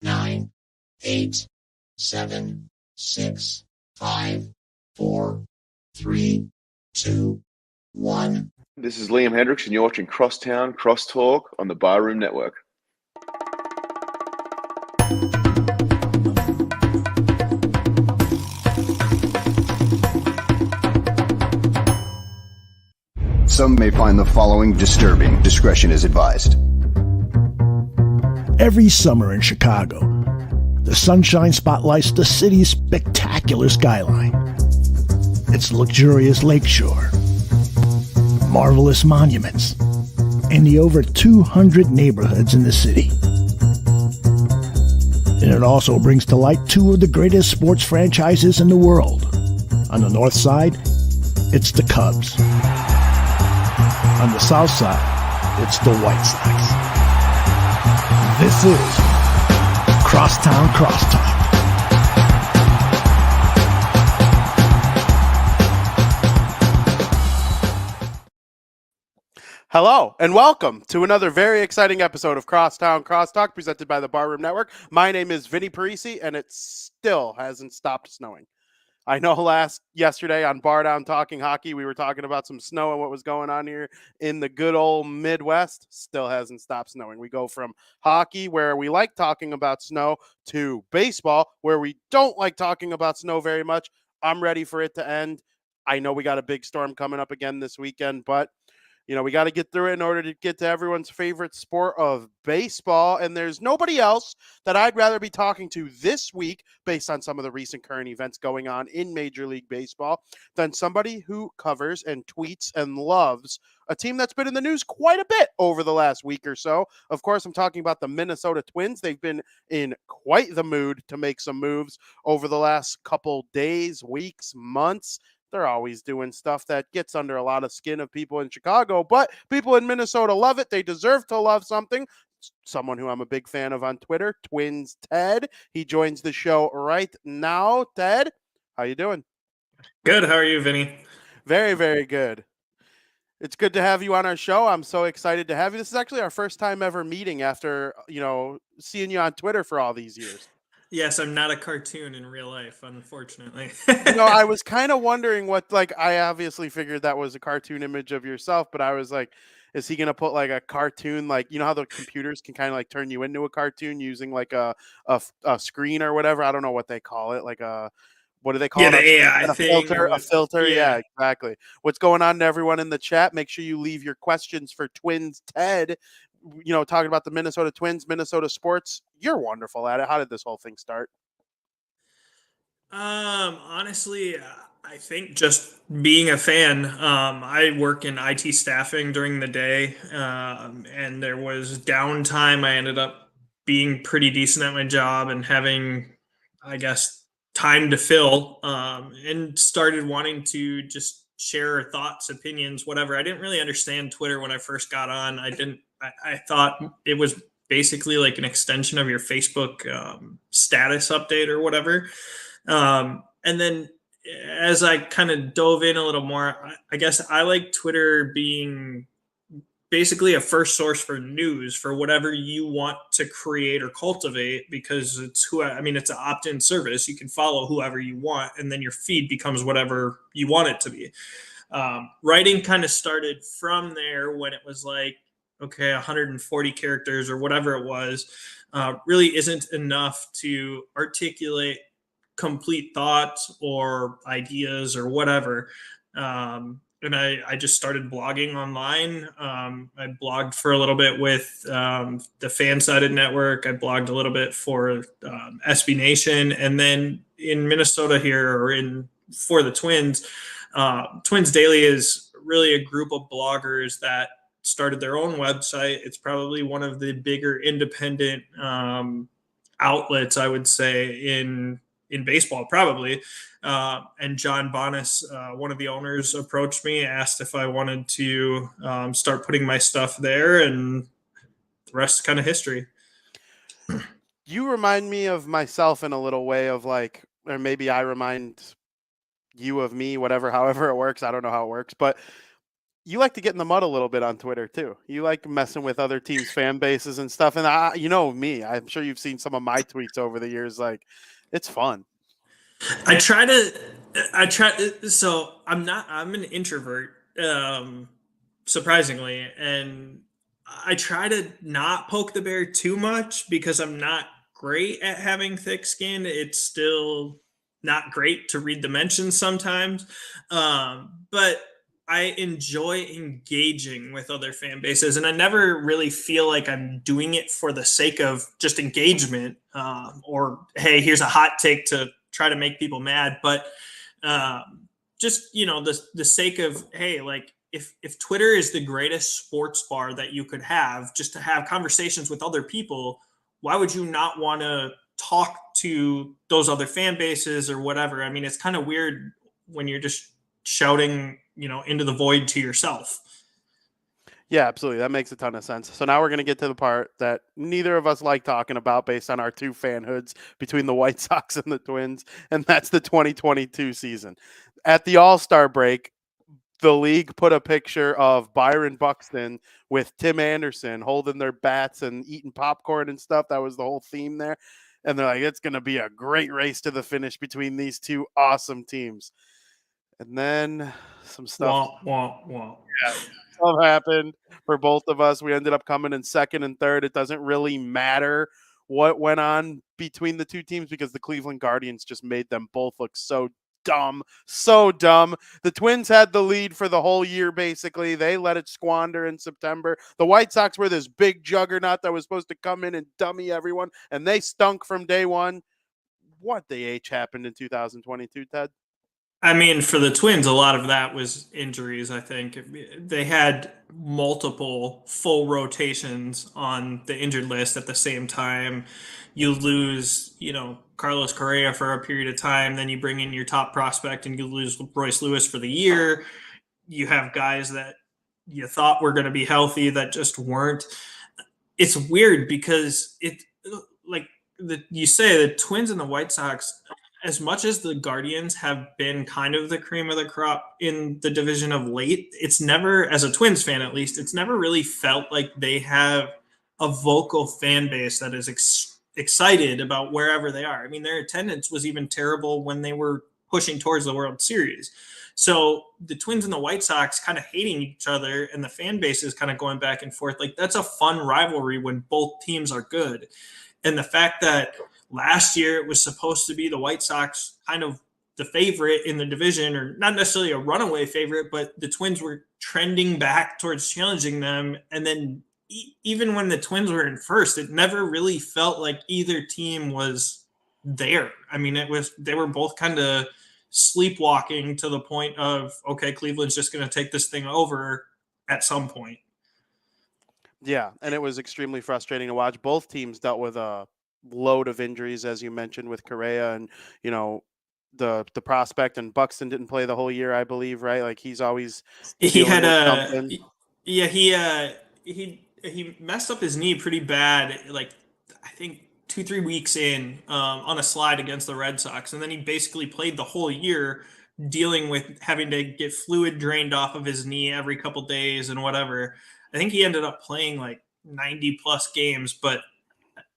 9, 8, 7, 6, 5, 4, 3, 2, 1. This is Liam Hendricks, and you're watching Crosstown Crosstalk on the Barroom Network. Some may find the following disturbing. Discretion is advised. Every summer in Chicago, the sunshine spotlights the city's spectacular skyline. Its luxurious lakeshore, marvelous monuments, and the over 200 neighborhoods in the city. And it also brings to light two of the greatest sports franchises in the world. On the north side, it's the Cubs. On the south side, it's the White Sox. This is Crosstown Crosstalk. Hello, and welcome to another very exciting episode of Crosstown Crosstalk presented by the Barroom Network. My name is Vinny Parisi, and it still hasn't stopped snowing. I know yesterday on Bar Down Talking Hockey, we were talking about some snow and what was going on here in the good old Midwest. Still hasn't stopped snowing. We go from hockey, where we like talking about snow, to baseball, where we don't like talking about snow very much. I'm ready for it to end. I know we got a big storm coming up again this weekend, but we got to get through it in order to get to everyone's favorite sport of baseball. And there's nobody else that I'd rather be talking to this week, based on some of the recent current events going on in Major League Baseball, than somebody who covers and tweets and loves a team that's been in the news quite a bit over the last week or so. Of course, I'm talking about the Minnesota Twins. They've been in quite the mood to make some moves over the last couple days, weeks, months. They're always doing stuff that gets under a lot of skin of people in Chicago, but people in Minnesota love it. They deserve to love something. Someone who I'm a big fan of on Twitter, Twins Ted. He joins the show right now. Ted, how you doing? Good. How are you, Vinny? Very, very good. It's good to have you on our show. I'm so excited to have you. This is actually our first time ever meeting after, seeing you on Twitter for all these years. Yes, I'm not a cartoon in real life, unfortunately. I was kind of wondering I obviously figured that was a cartoon image of yourself, but I was like, is he going to put like a cartoon, how the computers can kind of turn you into a cartoon using like a screen or whatever? I don't know what they call it. What do they call it? The AI thing. A filter. Yeah, exactly. What's going on to everyone in the chat? Make sure you leave your questions for Twins Ted. Talking about the Minnesota Twins, Minnesota sports. You're wonderful at it. How did this whole thing start? Honestly, I think just being a fan. I work in IT staffing during the day, and there was downtime. I ended up being pretty decent at my job and having, I guess, time to fill, and started wanting to just share thoughts, opinions, whatever. I didn't really understand Twitter when I first got on. I thought it was basically like an extension of your Facebook status update or whatever. And then as I kind of dove in a little more, I guess I like Twitter being basically a first source for news for whatever you want to create or cultivate, because it's an opt-in service. You can follow whoever you want, and then your feed becomes whatever you want it to be. Writing kind of started from there when it was like, okay, 140 characters or whatever it was, really isn't enough to articulate complete thoughts or ideas or whatever. And I just started blogging online. I blogged for a little bit with the Fansided Network. I blogged a little bit for SB Nation. And then in Minnesota here, for the Twins, Twins Daily is really a group of bloggers that started their own website. It's probably one of the bigger independent outlets, I would say, in baseball, probably. And John Bonas, one of the owners, approached me, asked if I wanted to start putting my stuff there, and the rest is kind of history. You remind me of myself in a little way of or maybe I remind you of me, however it works. I don't know how it works, but you like to get in the mud a little bit on Twitter too. You like messing with other teams' fan bases and stuff. And you know me, I'm sure you've seen some of my tweets over the years. Like, it's fun. I try. So I'm an introvert, surprisingly. And I try to not poke the bear too much because I'm not great at having thick skin. It's still not great to read the mentions sometimes. But I enjoy engaging with other fan bases, and I never really feel like I'm doing it for the sake of just engagement, or hey, here's a hot take to try to make people mad. But just the sake of, hey, like if Twitter is the greatest sports bar that you could have, just to have conversations with other people, why would you not want to talk to those other fan bases or whatever? I mean, it's kind of weird when you're just shouting, into the void to yourself. Yeah, absolutely. That makes a ton of sense. So now we're going to get to the part that neither of us like talking about based on our two fanhoods between the White Sox and the Twins, and that's the 2022 season. At the All-Star break, the league put a picture of Byron Buxton with Tim Anderson holding their bats and eating popcorn and stuff. That was the whole theme there. And they're like, it's going to be a great race to the finish between these two awesome teams. And then some stuff, stuff happened for both of us. We ended up coming in second and third. It doesn't really matter what went on between the two teams because the Cleveland Guardians just made them both look so dumb. So dumb. The Twins had the lead for the whole year, basically. They let it squander in September. The White Sox were this big juggernaut that was supposed to come in and dummy everyone, and they stunk from day one. What the H happened in 2022, Ted? I mean, for the Twins, a lot of that was injuries, I think. They had multiple full rotations on the injured list at the same time. You lose, Carlos Correa for a period of time, then you bring in your top prospect and you lose Royce Lewis for the year. You have guys that you thought were going to be healthy that just weren't. It's weird because you say the Twins and the White Sox, as much as the Guardians have been kind of the cream of the crop in the division of late, it's never, as a Twins fan at least, it's never really felt like they have a vocal fan base that is excited about wherever they are. I mean, their attendance was even terrible when they were pushing towards the World Series. So the Twins and the White Sox kind of hating each other and the fan base is kind of going back and forth. Like, that's a fun rivalry when both teams are good. And the fact that last year it was supposed to be the White Sox kind of the favorite in the division, or not necessarily a runaway favorite, but the Twins were trending back towards challenging them. And then even when the Twins were in first, it never really felt like either team was there. I mean, they were both kind of sleepwalking to the point of, okay, Cleveland's just going to take this thing over at some point. Yeah, and it was extremely frustrating to watch. Both teams dealt with a load of injuries, as you mentioned, with Correa and the prospect, and Buxton didn't play the whole year, I believe, right? Like, he's always he had he messed up his knee pretty bad, like I think 2-3 weeks in, on a slide against the Red Sox, and then he basically played the whole year dealing with having to get fluid drained off of his knee every couple days and whatever. I think he ended up playing like 90 plus games, but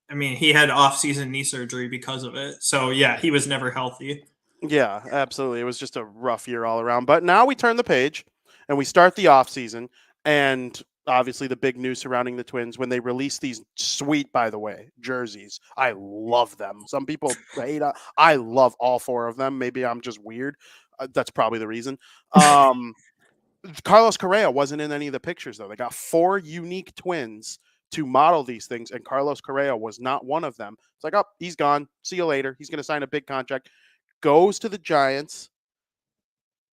I mean, he had off-season knee surgery because of it. So yeah, he was never healthy. Yeah, absolutely. It was just a rough year all around. But now we turn the page and we start the offseason. And obviously the big news surrounding the Twins when they release these sweet, by the way, jerseys. I love them. Some people hate. I love all four of them. Maybe I'm just weird. That's probably the reason. Carlos Correa wasn't in any of the pictures, though. They got 4 unique Twins to model these things, and Carlos Correa was not one of them. It's like, oh, he's gone. See you later. He's going to sign a big contract. Goes to the Giants.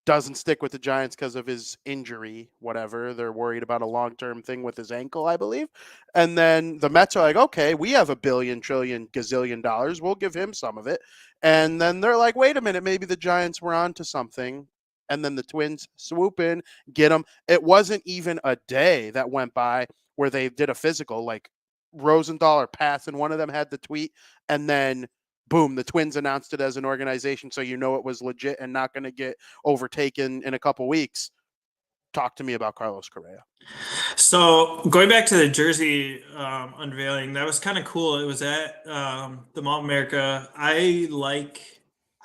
Doesn't stick with the Giants because of his injury, whatever. They're worried about a long-term thing with his ankle, I believe. And then the Mets are like, okay, we have $1 billion, trillion, gazillion dollars. We'll give him some of it. And then they're like, wait a minute, maybe the Giants were onto something. And then the Twins swoop in, get him. It wasn't even a day that went by where they did a physical, like Rosenthal or Pass, and one of them had the tweet, and then boom, the Twins announced it as an organization, so it was legit and not going to get overtaken in a couple weeks. talk to me about Carlos Correa. So going back to the jersey unveiling, that was kind of cool. It was at the Mall of America. I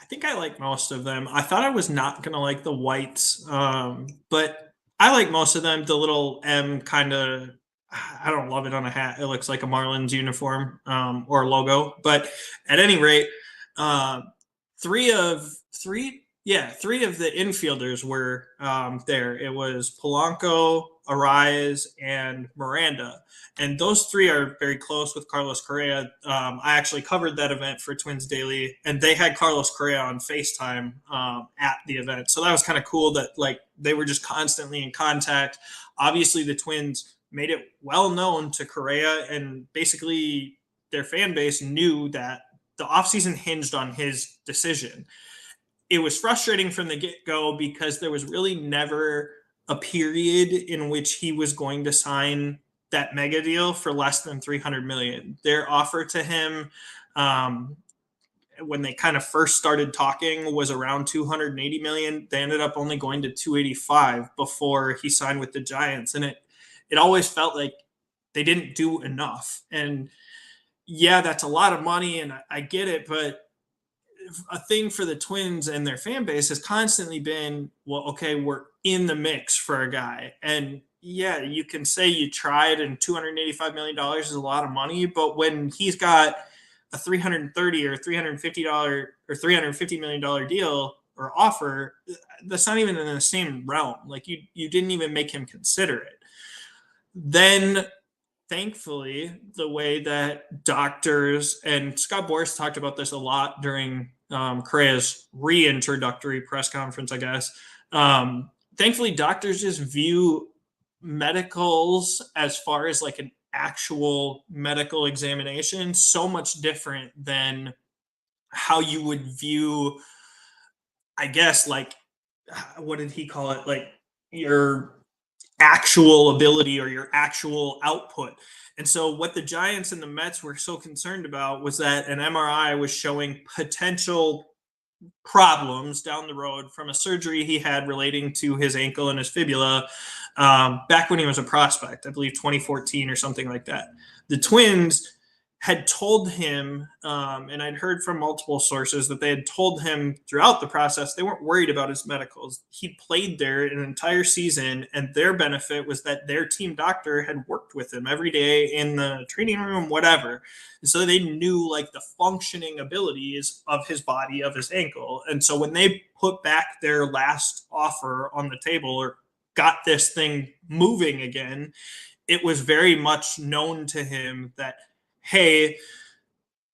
think I like most of them. I thought I was not going to like the whites, but I like most of them. The little M kind of, I don't love it on a hat. It looks like a Marlins uniform or logo. But at any rate, three of the infielders were there. It was Polanco, Arias, and Miranda. And those three are very close with Carlos Correa. I actually covered that event for Twins Daily, and they had Carlos Correa on FaceTime at the event. So that was kind of cool that like they were just constantly in contact. Obviously, the Twins made it well known to Correa, and basically their fan base knew that the offseason hinged on his decision. It was frustrating from the get-go because there was really never a period in which he was going to sign that mega deal for less than $300 million. Their offer to him when they kind of first started talking was around $280 million. They ended up only going to $285 before he signed with the Giants. And it always felt like they didn't do enough. And yeah, that's a lot of money, and I get it, but a thing for the Twins and their fan base has constantly been, well, okay, we're in the mix for a guy. And yeah, you can say you tried, and $285 million is a lot of money, but when he's got a $330 or $350 or $350 million deal or offer, that's not even in the same realm. Like you didn't even make him consider it. Then thankfully, the way that doctors, and Scott Boras talked about this a lot during Correa's reintroductory press conference, I guess. Thankfully, doctors just view medicals as far as like an actual medical examination so much different than how you would view, I guess, like, what did he call it? Like your actual ability or your actual output. And so what the Giants and the Mets were so concerned about was that an MRI was showing potential problems down the road from a surgery he had relating to his ankle and his fibula back when he was a prospect, I believe 2014 or something like that. The Twins had told him, and I'd heard from multiple sources that they had told him throughout the process they weren't worried about his medicals. He played there an entire season, and their benefit was that their team doctor had worked with him every day in the training room, whatever. And so they knew like the functioning abilities of his body, of his ankle. And so when they put back their last offer on the table or got this thing moving again, it was very much known to him that, hey,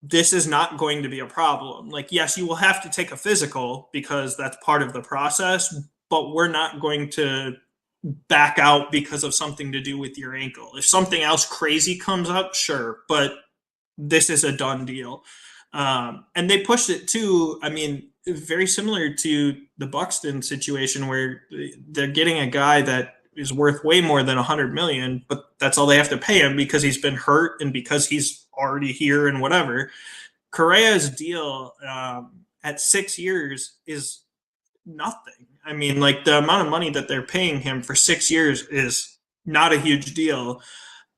this is not going to be a problem. Like, yes, you will have to take a physical because that's part of the process, but we're not going to back out because of something to do with your ankle. If something else crazy comes up, sure, but this is a done deal. And they pushed it too. I mean, very similar to the Buxton situation where they're getting a guy that is worth way more than $100 million, but that's all they have to pay him because he's been hurt and because he's already here and whatever. Correa's deal at 6 years is nothing. I mean, like the amount of money that they're paying him for 6 years is not a huge deal.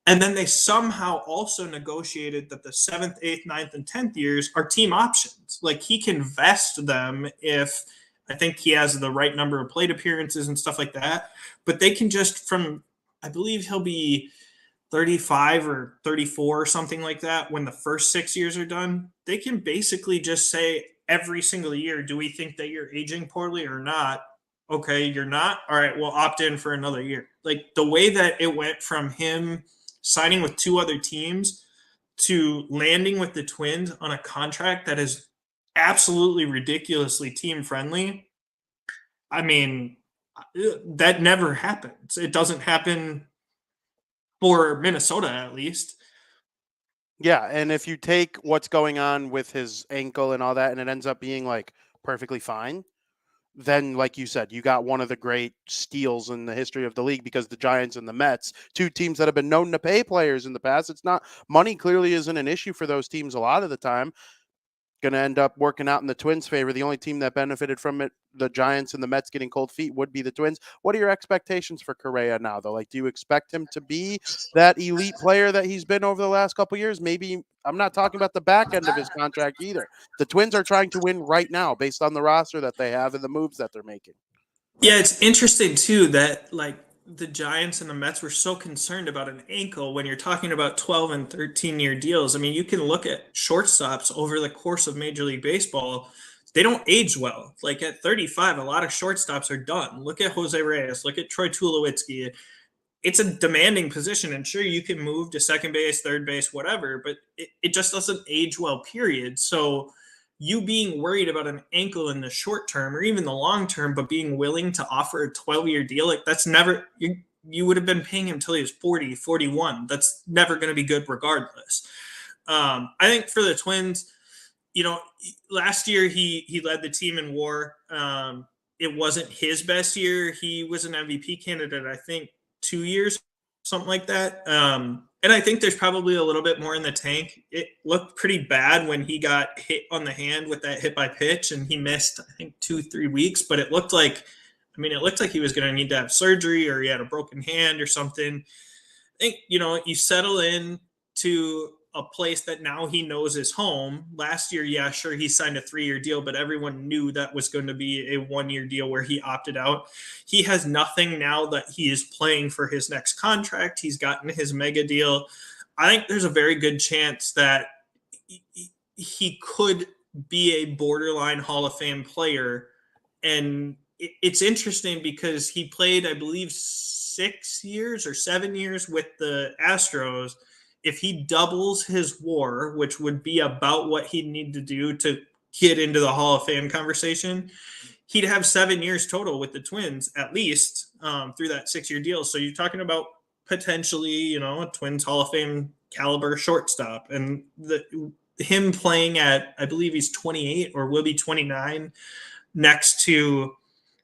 And then they somehow also negotiated that the 7th, 8th, 9th, and 10th years are team options. Like he can vest them if I think he has the right number of plate appearances and stuff like that. But they can just from, I believe he'll be 35 or 34 or something like that when the first 6 years are done. They can basically just say every single year, do we think that you're aging poorly or not? Okay, you're not. All right, we'll opt in for another year. Like the way that it went from him signing with 2 other teams to landing with the Twins on a contract that is absolutely ridiculously team friendly. I mean, that never happens. It doesn't happen for Minnesota, at least. Yeah, and if you take what's going on with his ankle and all that, and it ends up being like perfectly fine, then like you said, you got one of the great steals in the history of the league because the Giants and the Mets, 2 teams that have been known to pay players in the past. It's not money clearly isn't an issue for those teams a lot of the time. going to end up working out in the Twins' favor. The only team that benefited from it, the Giants and the Mets getting cold feet, would be the Twins. What are your expectations for Correa now, though? Like, do you expect him to be that elite player that he's been over the last couple of years? Maybe I'm not talking about the back end of his contract either. The Twins are trying to win right now based on the roster that they have and the moves that they're making. Yeah, it's interesting too that like the Giants and the Mets were so concerned about an ankle when you're talking about 12 and 13-year deals. I mean, you can look at shortstops over the course of Major League Baseball. They don't age well. Like at 35, a lot of shortstops are done. Look at Jose Reyes. Look at Troy Tulowitzki. It's a demanding position, and sure, you can move to second base, third base, whatever, but it just doesn't age well, period. So you being worried about an ankle in the short term or even the long term, but being willing to offer a 12-year deal, like that's never, you would have been paying him till he was 40, 41. That's never going to be good regardless. I think for the Twins, last year he led the team in WAR. It wasn't his best year. He was an MVP candidate, I think, 2 years, something like that. And I think there's probably a little bit more in the tank. It looked pretty bad when he got hit on the hand with that hit by pitch, and he missed, I think, 2-3 weeks. But it looked like he was going to need to have surgery, or he had a broken hand or something. I think, you settle in to a place that now he knows is home. Last year, yeah, sure, he signed a 3-year deal, but everyone knew that was going to be a 1-year deal where he opted out. He has nothing now that he is playing for his next contract. He's gotten his mega deal. I think there's a very good chance that he could be a borderline Hall of Fame player. And it's interesting because he played, I believe, 6 years or 7 years with the Astros. If he doubles his WAR, which would be about what he'd need to do to get into the Hall of Fame conversation, he'd have 7 years total with the Twins, at least, through that 6-year deal. So you're talking about potentially, a Twins Hall of Fame caliber shortstop. And him playing at, I believe he's 28 or will be 29, next to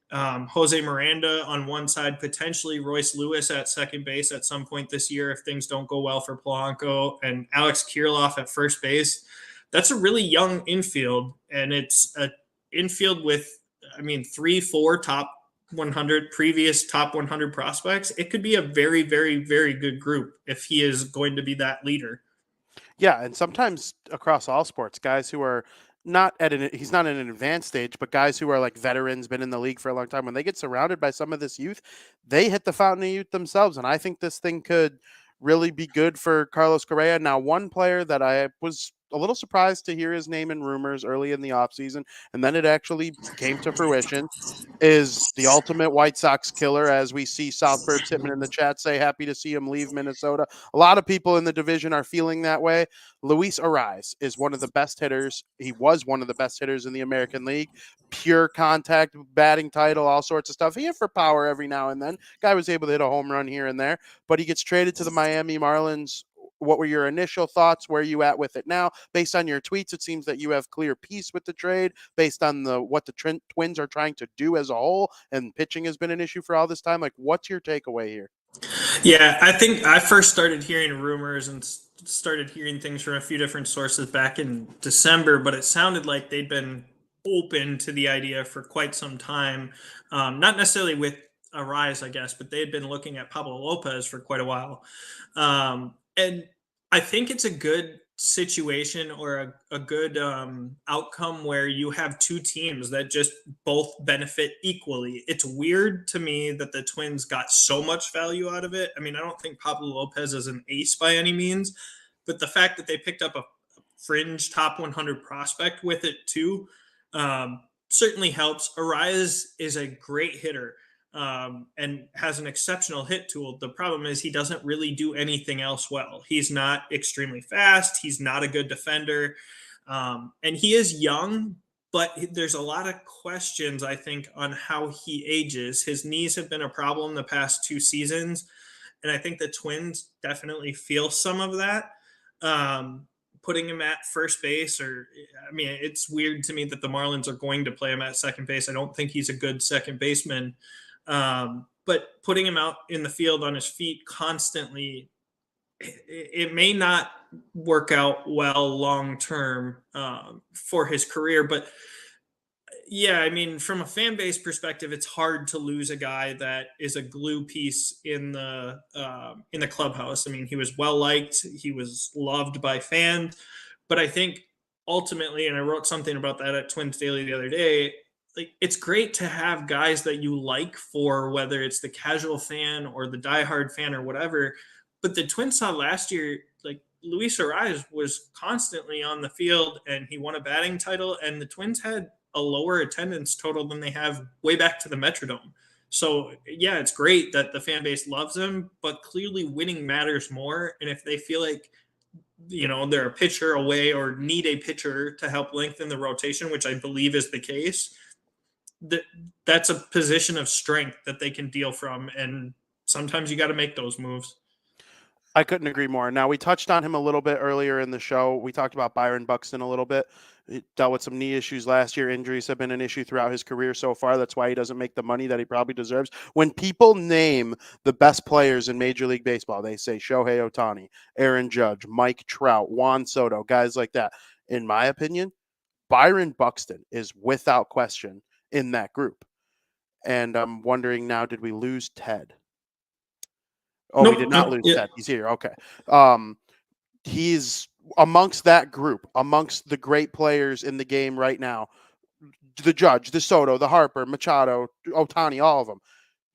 Jose Miranda on one side, potentially Royce Lewis at second base at some point this year if things don't go well for Polanco, and Alex Kirilloff at first base. That's a really young infield, and it's an infield with, 3-4 top 100 previous top 100 prospects. It could be a very, very, very good group if he is going to be that leader. Yeah, and sometimes across all sports, guys who are he's not in an advanced stage, but guys who are like veterans, been in the league for a long time, when they get surrounded by some of this youth, they hit the fountain of youth themselves. And I think this thing could really be good for Carlos Correa. Now, one player that I was a little surprised to hear his name in rumors early in the offseason, and then it actually came to fruition, is the ultimate White Sox killer, as we see Southbird Titman in the chat say, happy to see him leave Minnesota. A lot of people in the division are feeling that way. Luis Arraez is one of the best hitters. He was one of the best hitters in the American League. Pure contact, batting title, all sorts of stuff. He hit for power every now and then. Guy was able to hit a home run here and there, but he gets traded to the Miami Marlins. What were your initial thoughts? Where are you at with it now? Based on your tweets, it seems that you have clear peace with the trade based on what the Twins are trying to do as a whole, and pitching has been an issue for all this time. Like, what's your takeaway here? Yeah, I think I first started hearing rumors and started hearing things from a few different sources back in December, but it sounded like they'd been open to the idea for quite some time. Not necessarily with Arraez, I guess, but they had been looking at Pablo Lopez for quite a while. And I think it's a good situation or a good outcome where you have two teams that just both benefit equally. It's weird to me that the Twins got so much value out of it. I don't think Pablo Lopez is an ace by any means, but the fact that they picked up a fringe top 100 prospect with it too certainly helps. Arraez is a great hitter. And has an exceptional hit tool. The problem is he doesn't really do anything else well. He's not extremely fast. He's not a good defender. And he is young, but there's a lot of questions, I think, on how he ages. His knees have been a problem the past 2 seasons. And I think the Twins definitely feel some of that. Putting him at first base, it's weird to me that the Marlins are going to play him at second base. I don't think he's a good second baseman. But putting him out in the field on his feet constantly it may not work out well long term for his career, but yeah, I mean, from a fan base perspective, it's hard to lose a guy that is a glue piece in the clubhouse. I mean, he was well liked, he was loved by fans, but I think ultimately, and I wrote something about that at Twins Daily the other day. Like, it's great to have guys that you like, for whether it's the casual fan or the diehard fan or whatever. But the Twins saw last year, like, Luis Ariz was constantly on the field and he won a batting title, and the Twins had a lower attendance total than they have way back to the Metrodome. So yeah, it's great that the fan base loves him, but clearly winning matters more. And if they feel like, they're a pitcher away or need a pitcher to help lengthen the rotation, which I believe is the case, that's a position of strength that they can deal from. And sometimes you got to make those moves. I couldn't agree more. Now, we touched on him a little bit earlier in the show. We talked about Byron Buxton a little bit. He dealt with some knee issues last year. Injuries have been an issue throughout his career so far. That's why he doesn't make the money that he probably deserves. When people name the best players in Major League Baseball, they say Shohei Ohtani, Aaron Judge, Mike Trout, Juan Soto, guys like that. In my opinion, Byron Buxton is without question in that group. And I'm wondering now, did we lose Ted? Oh, Nope, we did not nope, lose yeah. Ted. He's here. Okay. He's amongst that group, amongst the great players in the game right now. The Judge, the Soto, the Harper, Machado, Ohtani, all of them.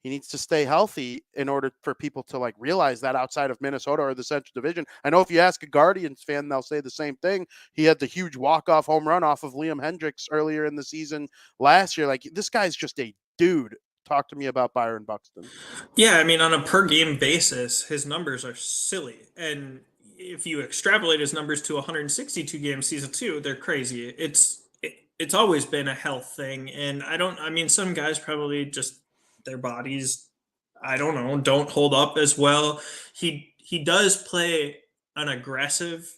He needs to stay healthy in order for people to realize that outside of Minnesota or the Central Division. I know if you ask a Guardians fan, they'll say the same thing. He had the huge walk-off home run off of Liam Hendricks earlier in the season last year. This guy's just a dude. Talk to me about Byron Buxton. Yeah, I mean, on a per game basis, his numbers are silly. And if you extrapolate his numbers to 162 games season 2, they're crazy. It's always been a health thing. And I mean, some guys probably just their bodies, I don't know, don't hold up as well. He does play an aggressive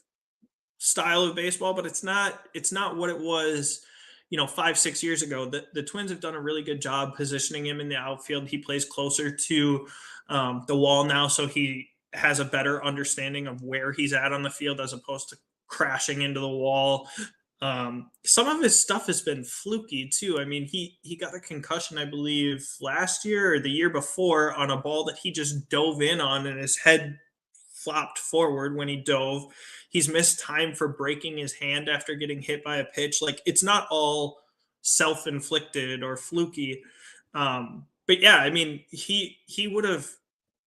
style of baseball, but it's not what it was 5-6 years ago. The Twins have done a really good job positioning him in the outfield. He plays closer to the wall now, so he has a better understanding of where he's at on the field as opposed to crashing into the wall. Some of his stuff has been fluky too. I mean, he got a concussion, I believe, last year or the year before on a ball that he just dove in on, and his head flopped forward when he dove. He's missed time for breaking his hand after getting hit by a pitch. Like, it's not all self-inflicted or fluky. But yeah, I mean, he would have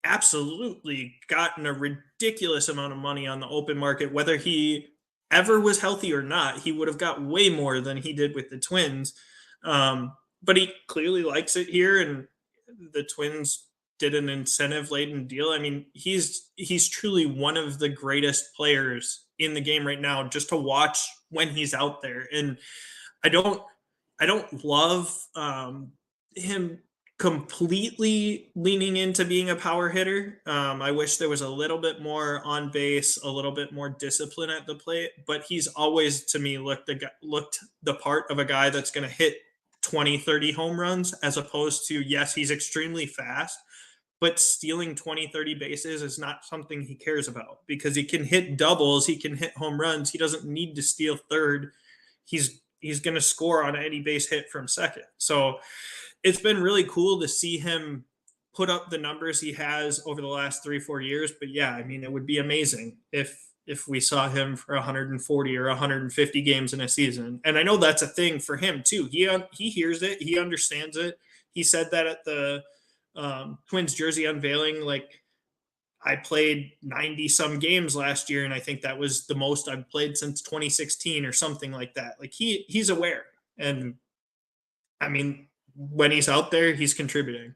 absolutely gotten a ridiculous amount of money on the open market, whether he ever was healthy or not. He would have got way more than he did with the Twins. But he clearly likes it here, and the Twins did an incentive laden deal. I mean, he's truly one of the greatest players in the game right now, just to watch when he's out there. And I don't love him completely leaning into being a power hitter. I wish there was a little bit more on base, a little bit more discipline at the plate, but he's always, to me, looked the part of a guy that's going to hit 20, 30 home runs, as opposed to, yes, he's extremely fast, but stealing 20, 30 bases is not something he cares about, because he can hit doubles, he can hit home runs. He doesn't need to steal third. He's going to score on any base hit from second. So it's been really cool to see him put up the numbers he has over the last 3-4 years. But yeah, I mean, it would be amazing if we saw him for 140 or 150 games in a season. And I know that's a thing for him too. He hears it. He understands it. He said that at the Twins jersey unveiling, like, I played 90 some games last year, and I think that was the most I've played since 2016 or something like that. Like, he's aware. And I mean, when he's out there, he's contributing.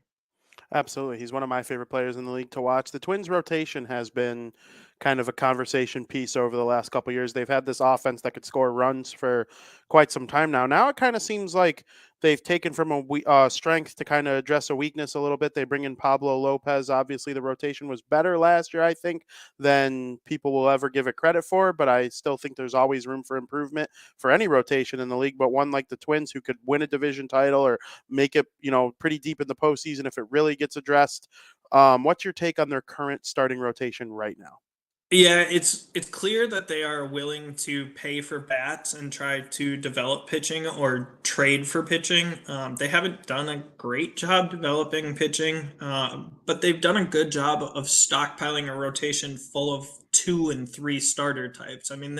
Absolutely. He's one of my favorite players in the league to watch. The Twins rotation has been kind of a conversation piece over the last couple of years. They've had this offense that could score runs for quite some time now. Now it kind of seems like they've taken from a strength to kind of address a weakness a little bit. They bring in Pablo Lopez. Obviously, the rotation was better last year, I think, than people will ever give it credit for, but I still think there's always room for improvement for any rotation in the league, but one like the Twins, who could win a division title or make it, pretty deep in the postseason if it really gets addressed. What's your take on their current starting rotation right now? Yeah, it's clear that they are willing to pay for bats and try to develop pitching or trade for pitching. They haven't done a great job developing pitching, but they've done a good job of stockpiling a rotation full of 2 and 3 starter types. I mean,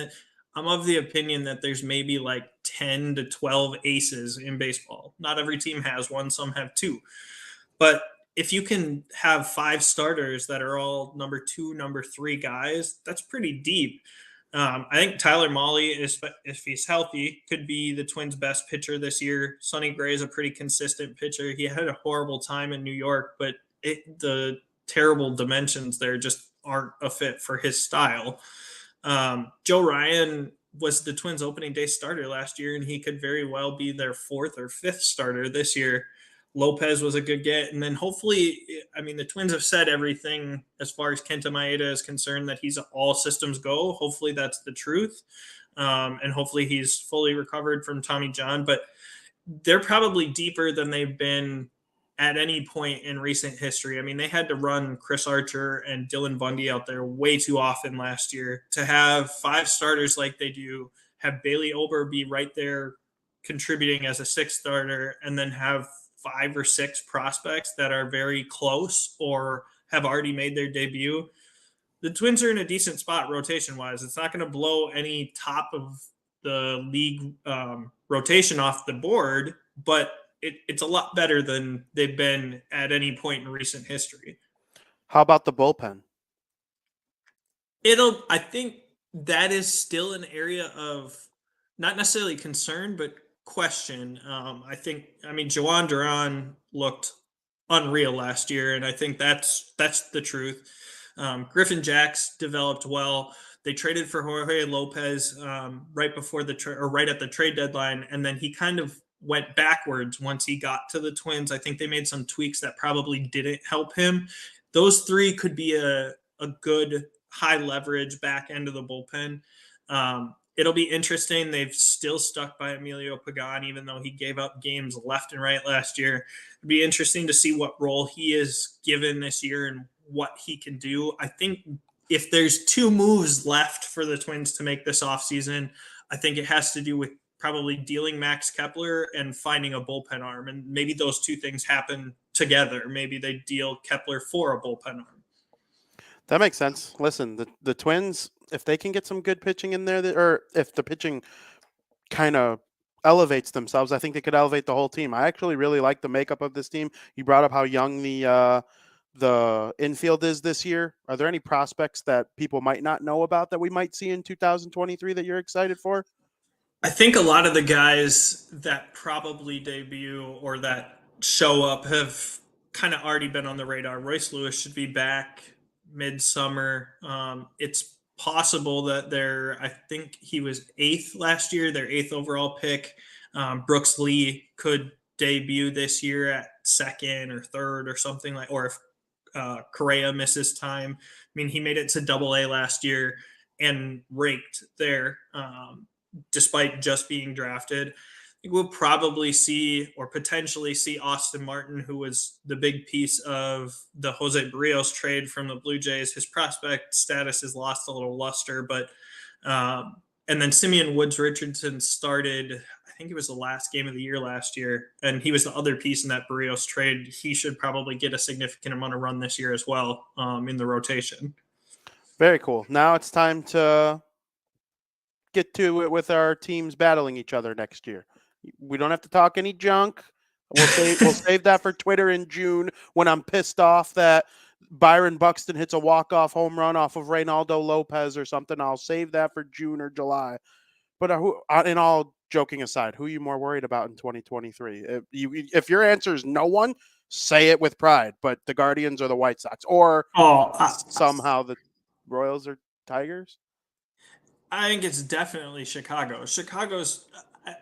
I'm of the opinion that there's maybe like 10 to 12 aces in baseball. Not every team has one, some have two. But if you can have 5 starters that are all number 2, number 3 guys, that's pretty deep. I think Tyler Mahle, if he's healthy, could be the Twins' best pitcher this year. Sonny Gray is a pretty consistent pitcher. He had a horrible time in New York, but the terrible dimensions there just aren't a fit for his style. Joe Ryan was the Twins' opening day starter last year, and he could very well be their 4th or 5th starter this year. Lopez was a good get. And then hopefully, I mean, the Twins have said everything as far as Kenta Maeda is concerned that he's all systems go. Hopefully that's the truth. And hopefully he's fully recovered from Tommy John. But they're probably deeper than they've been at any point in recent history. I mean, they had to run Chris Archer and Dylan Bundy out there way too often last year. To have 5 starters like they do, have Bailey Ober be right there contributing as a 6th starter, and then have 5 or 6 prospects that are very close or have already made their debut. The Twins are in a decent spot rotation wise. It's not going to blow any top of the league rotation off the board, but it's a lot better than they've been at any point in recent history. How about the bullpen? I think that is still an area of not necessarily concern, but question. I mean, Joan Duran looked unreal last year, and I think that's the truth. Griffin Jacks developed well. They traded for Jorge Lopez right before right at the trade deadline, and then he kind of went backwards once he got to the Twins. I think they made some tweaks that probably didn't help him. Those 3 could be a good high leverage back end of the bullpen. It'll be interesting. They've still stuck by Emilio Pagan, even though he gave up games left and right last year. It'd be interesting to see what role he is given this year and what he can do. I think if there's 2 moves left for the Twins to make this offseason, I think it has to do with probably dealing Max Kepler and finding a bullpen arm. And maybe those 2 things happen together. Maybe they deal Kepler for a bullpen arm. That makes sense. Listen, the Twins, if they can get some good pitching in there, or if the pitching kind of elevates themselves, I think they could elevate the whole team. I actually really like the makeup of this team. You brought up how young the infield is this year. Are there any prospects that people might not know about that we might see in 2023 that you're excited for? I think a lot of the guys that probably debut or that show up have kind of already been on the radar. Royce Lewis should be back midsummer. It's possible that I think he was 8th last year, their 8th overall pick. Brooks Lee could debut this year at 2nd or 3rd or something like, or if Correa misses time. I mean, he made it to AA last year and raked there. Despite just being drafted. I think we'll probably see or potentially see Austin Martin, who was the big piece of the Jose Barrios trade from the Blue Jays. His prospect status has lost a little luster, but and then Simeon Woods Richardson started, I think it was the last game of the year last year, and he was the other piece in that Barrios trade. He should probably get a significant amount of run this year as well in the rotation. Very cool. Now it's time to get to it with our teams battling each other next year. We don't have to talk any junk. We'll save that for Twitter in June when I'm pissed off that Byron Buxton hits a walk-off home run off of Reynaldo Lopez or something. I'll save that for June or July. But in all joking aside, who are you more worried about in 2023? If your answer is no one, say it with pride. But the Guardians or the White Sox, or somehow the Royals or Tigers? I think it's definitely Chicago.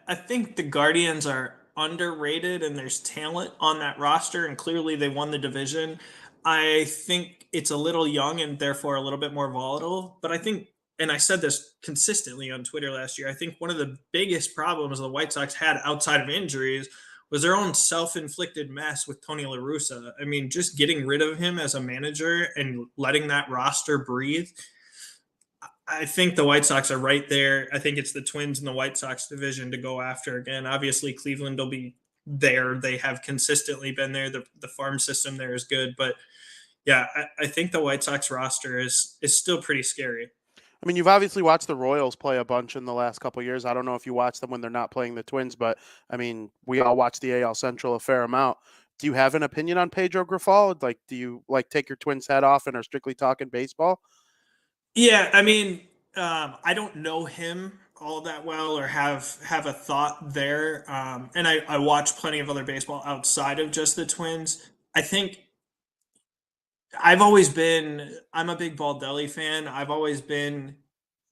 I think the Guardians are underrated and there's talent on that roster, and clearly they won the division. I think it's a little young and therefore a little bit more volatile, but I think, and I said this consistently on Twitter last year, I think one of the biggest problems the White Sox had outside of injuries was their own self-inflicted mess with Tony La Russa. I mean, just getting rid of him as a manager and letting that roster breathe. I think the White Sox are right there. I think it's the Twins and the White Sox division to go after again. Obviously, Cleveland will be there. They have consistently been there. The farm system there is good, but yeah, I think the White Sox roster is still pretty scary. I mean, you've obviously watched the Royals play a bunch in the last couple of years. I don't know if you watch them when they're not playing the Twins, but I mean, we all watch the AL Central a fair amount. Do you have an opinion on Pedro Grifol? Like, do you like take your Twins hat off and are strictly talking baseball? Yeah, I mean, I don't know him all that well or have a thought there. And I watch plenty of other baseball outside of just the Twins. I think I'm a big Baldelli fan. I've always been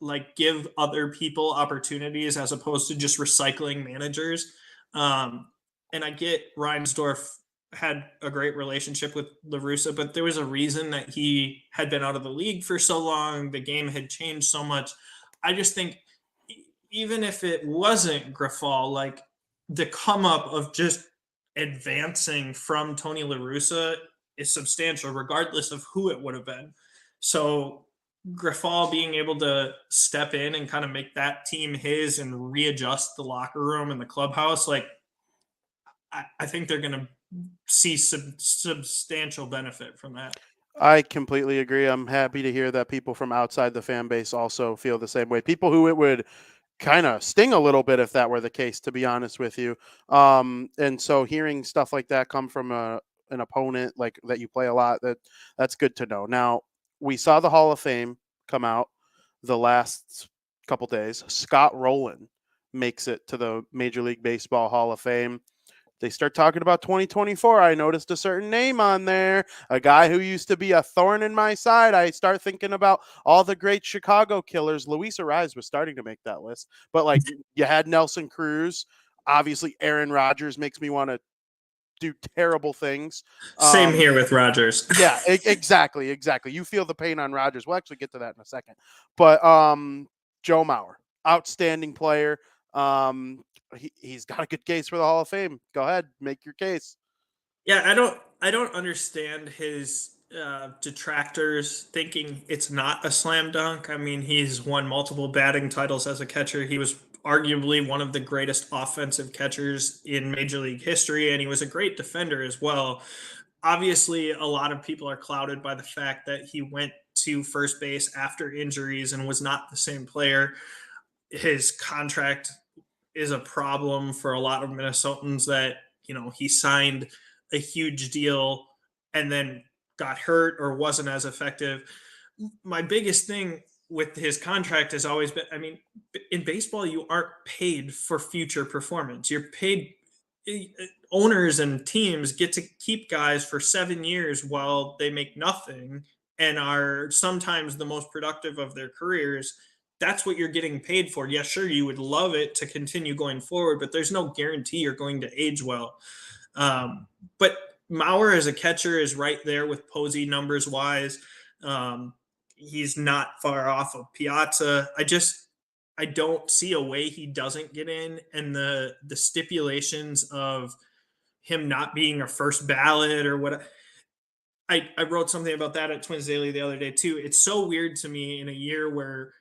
like give other people opportunities as opposed to just recycling managers. And I get Reinsdorf had a great relationship with La Russa, but there was a reason that he had been out of the league for so long. The game had changed so much. I just think even if it wasn't Grifol, like the come up of just advancing from Tony La Russa is substantial, regardless of who it would have been. So Grifol being able to step in and kind of make that team his and readjust the locker room and the clubhouse, like I think they're going to see some substantial benefit from that. I completely agree. I'm happy to hear that people from outside the fan base also feel the same way. People who it would kind of sting a little bit if that were the case, to be honest with you. And so hearing stuff like that come from an opponent like that you play a lot, that's good to know. Now, we saw the Hall of Fame come out the last couple days. Scott Rowland makes it to the Major League Baseball Hall of Fame. They start talking about 2024. I noticed a certain name on there, a guy who used to be a thorn in my side. I start thinking about all the great Chicago killers. Luis Arraez was starting to make that list, but like you had Nelson Cruz. Obviously, Aaron Rodgers makes me want to do terrible things. Same here with Rodgers. Yeah, exactly. You feel the pain on Rodgers. We'll actually get to that in a second. But Joe Mauer, outstanding player. He's got a good case for the Hall of Fame. Go ahead, make your case. Yeah, I don't understand his detractors thinking it's not a slam dunk. I mean, he's won multiple batting titles as a catcher. He was arguably one of the greatest offensive catchers in Major League history, and he was a great defender as well. Obviously, a lot of people are clouded by the fact that he went to first base after injuries and was not the same player. His contract is a problem for a lot of Minnesotans that, he signed a huge deal and then got hurt or wasn't as effective. My biggest thing with his contract has always been, I mean, in baseball, you aren't paid for future performance. You're paid, owners and teams get to keep guys for 7 years while they make nothing and are sometimes the most productive of their careers. That's what you're getting paid for. Yeah, sure, you would love it to continue going forward, but there's no guarantee you're going to age well. But Mauer as a catcher is right there with Posey numbers wise. He's not far off of Piazza. I don't see a way he doesn't get in, and the stipulations of him not being a first ballot or what. I wrote something about that at Twins Daily the other day too. It's so weird to me in a year where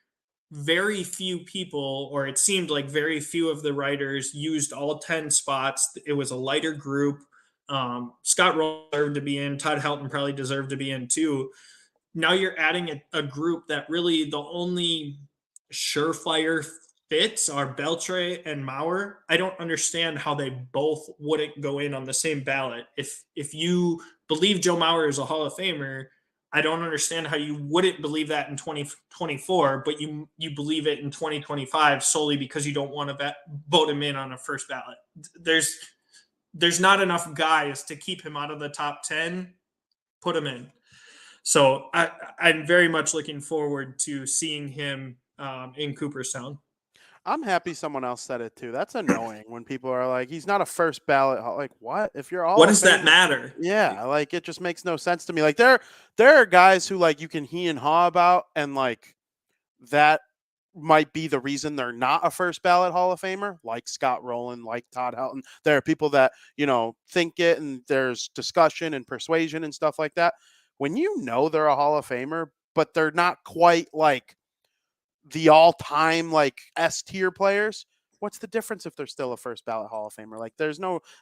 very few people, or it seemed like very few of the writers used all 10 spots. It was a lighter group. Scott Rowland deserved to be in. Todd Helton probably deserved to be in too. Now you're adding a group that really the only surefire fits are Beltre and Mauer. I don't understand how they both wouldn't go in on the same ballot. If you believe Joe Mauer is a Hall of Famer, I don't understand how you wouldn't believe that in 2024, but you believe it in 2025 solely because you don't want to vote him in on a first ballot. There's not enough guys to keep him out of the top 10. Put him in. So I'm very much looking forward to seeing him in Cooperstown. I'm happy someone else said it too. That's annoying when people are like, he's not a first ballot. Like, what? If you're all what does that matter? Yeah, like it just makes no sense to me. Like there are guys who like you can he and haw about, and like that might be the reason they're not a first ballot Hall of Famer, like Scott Rowland, like Todd Helton. There are people that, think it, and there's discussion and persuasion and stuff like that. When they're a Hall of Famer, but they're not quite like the all-time like S tier players, what's the difference if they're still a first ballot Hall of Famer? Like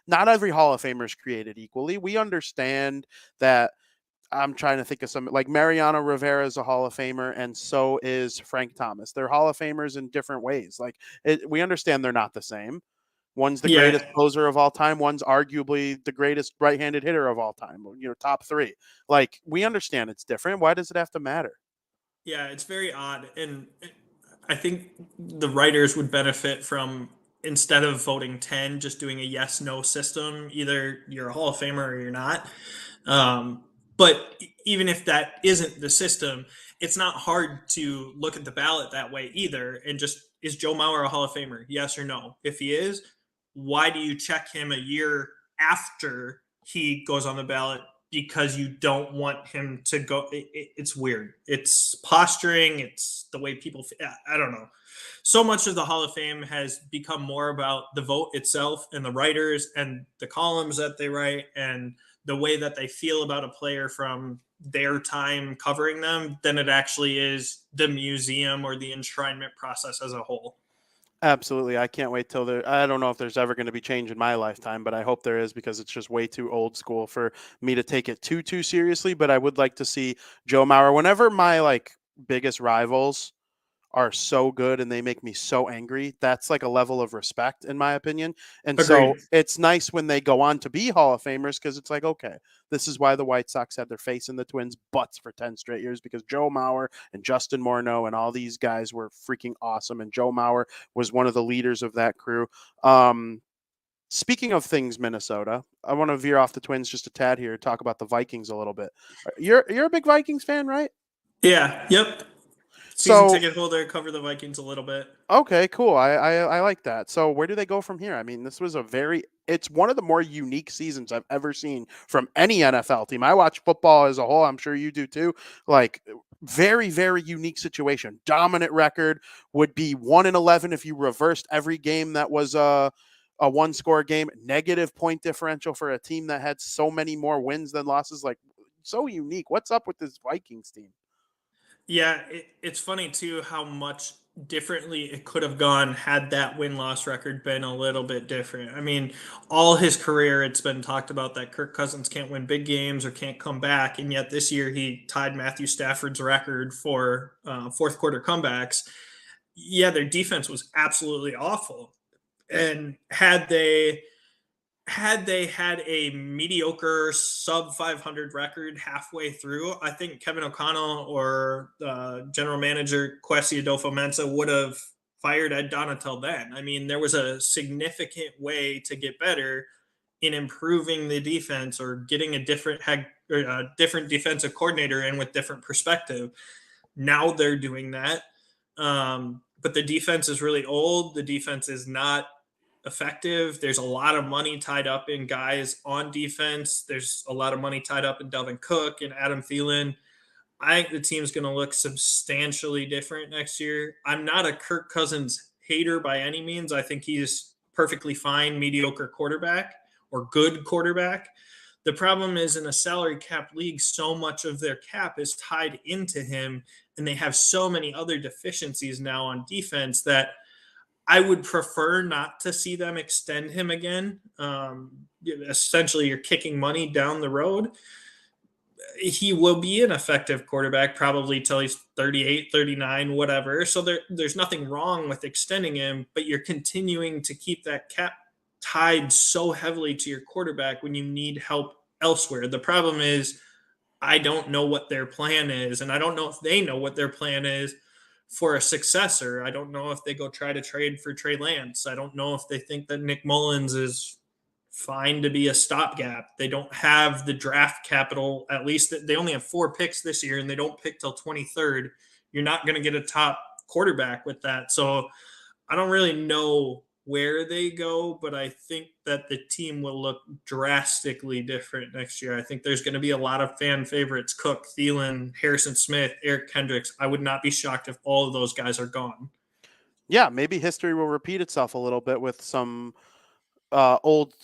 not every Hall of Famer is created equally. We understand that. I'm trying to think of some, like Mariano Rivera is a Hall of Famer, and so is Frank Thomas. They're Hall of Famers in different ways. Like we understand they're not the same. One's the Yeah, greatest closer of all time. One's arguably the greatest right-handed hitter of all time. Top three. Like we understand it's different. Why does it have to matter? yeah, it's very odd, and I think the writers would benefit from, instead of voting 10, just doing a yes/no system. Either you're a Hall of Famer or you're not. But even if that isn't the system, it's not hard to look at the ballot that way either. And just, is Joe Mauer a Hall of Famer? Yes or no? If he is, why do you check him a year after he goes on the ballot? Because you don't want him to go. It's weird. It's posturing. It's the way people. I don't know. So much of the Hall of Fame has become more about the vote itself and the writers and the columns that they write and the way that they feel about a player from their time covering them than it actually is the museum or the enshrinement process as a whole. Absolutely. I can't wait till there. I don't know if there's ever going to be change in my lifetime, but I hope there is, because it's just way too old school for me to take it too seriously. But I would like to see Joe Mauer whenever my like biggest rivals are so good and they make me so angry. That's like a level of respect, in my opinion. And so Agreed. it's nice when they go on to be Hall of Famers, because it's like, okay, this is why the White Sox had their face in the Twins' butts for 10 straight years, because Joe Mauer and Justin Morneau and all these guys were freaking awesome. And Joe Mauer was one of the leaders of that crew. Speaking of things, Minnesota, I want to veer off the Twins just a tad here, talk about the Vikings a little bit. You're a big Vikings fan, right? Yeah. Yep. Season So ticket holder, cover the Vikings a little bit. okay, cool. I like that. So where do they go from here? I mean, this was it's one of the more unique seasons I've ever seen from any NFL team. I watch football as a whole. I'm sure you do too. Like very, very unique situation. Dominant record, would be 1-11 if you reversed every game that was a one-score game. Negative point differential for a team that had so many more wins than losses. Like so unique. What's up with this Vikings team? Yeah, it's funny too how much differently it could have gone had that win-loss record been a little bit different. I mean, all his career it's been talked about that Kirk Cousins can't win big games or can't come back, and yet this year he tied Matthew Stafford's record for fourth quarter comebacks. Yeah, their defense was absolutely awful, and had they had a mediocre sub 500 record halfway through, I think Kevin O'Connell or general manager Kwesi Adolfo-Mensah would have fired Ed Donatel then. I mean, there was a significant way to get better in improving the defense or getting a different different defensive coordinator in with different perspective. Now they're doing that. But the defense is really old. The defense is not effective. There's a lot of money tied up in guys on defense. There's a lot of money tied up in Delvin Cook and Adam Thielen. I think the team's going to look substantially different next year. I'm not a Kirk Cousins hater by any means. I think he's perfectly fine, mediocre quarterback or good quarterback. The problem is, in a salary cap league, so much of their cap is tied into him, and they have so many other deficiencies now on defense that I would prefer not to see them extend him again. Essentially, you're kicking money down the road. He will be an effective quarterback probably till he's 38, 39, whatever. So there's nothing wrong with extending him, but you're continuing to keep that cap tied so heavily to your quarterback when you need help elsewhere. The problem is, I don't know what their plan is, and I don't know if they know what their plan is for a successor. I don't know if they go try to trade for Trey Lance. I don't know if they think that Nick Mullins is fine to be a stopgap. They don't have the draft capital. At least they only have 4 picks this year, and they don't pick till 23rd. You're not going to get a top quarterback with that. So I don't really know where they go, but I think that the team will look drastically different next year. I think there's going to be a lot of fan favorites: Cook, Thielen, Harrison Smith, Eric Kendricks. I would not be shocked if all of those guys are gone. Yeah, maybe history will repeat itself a little bit with some old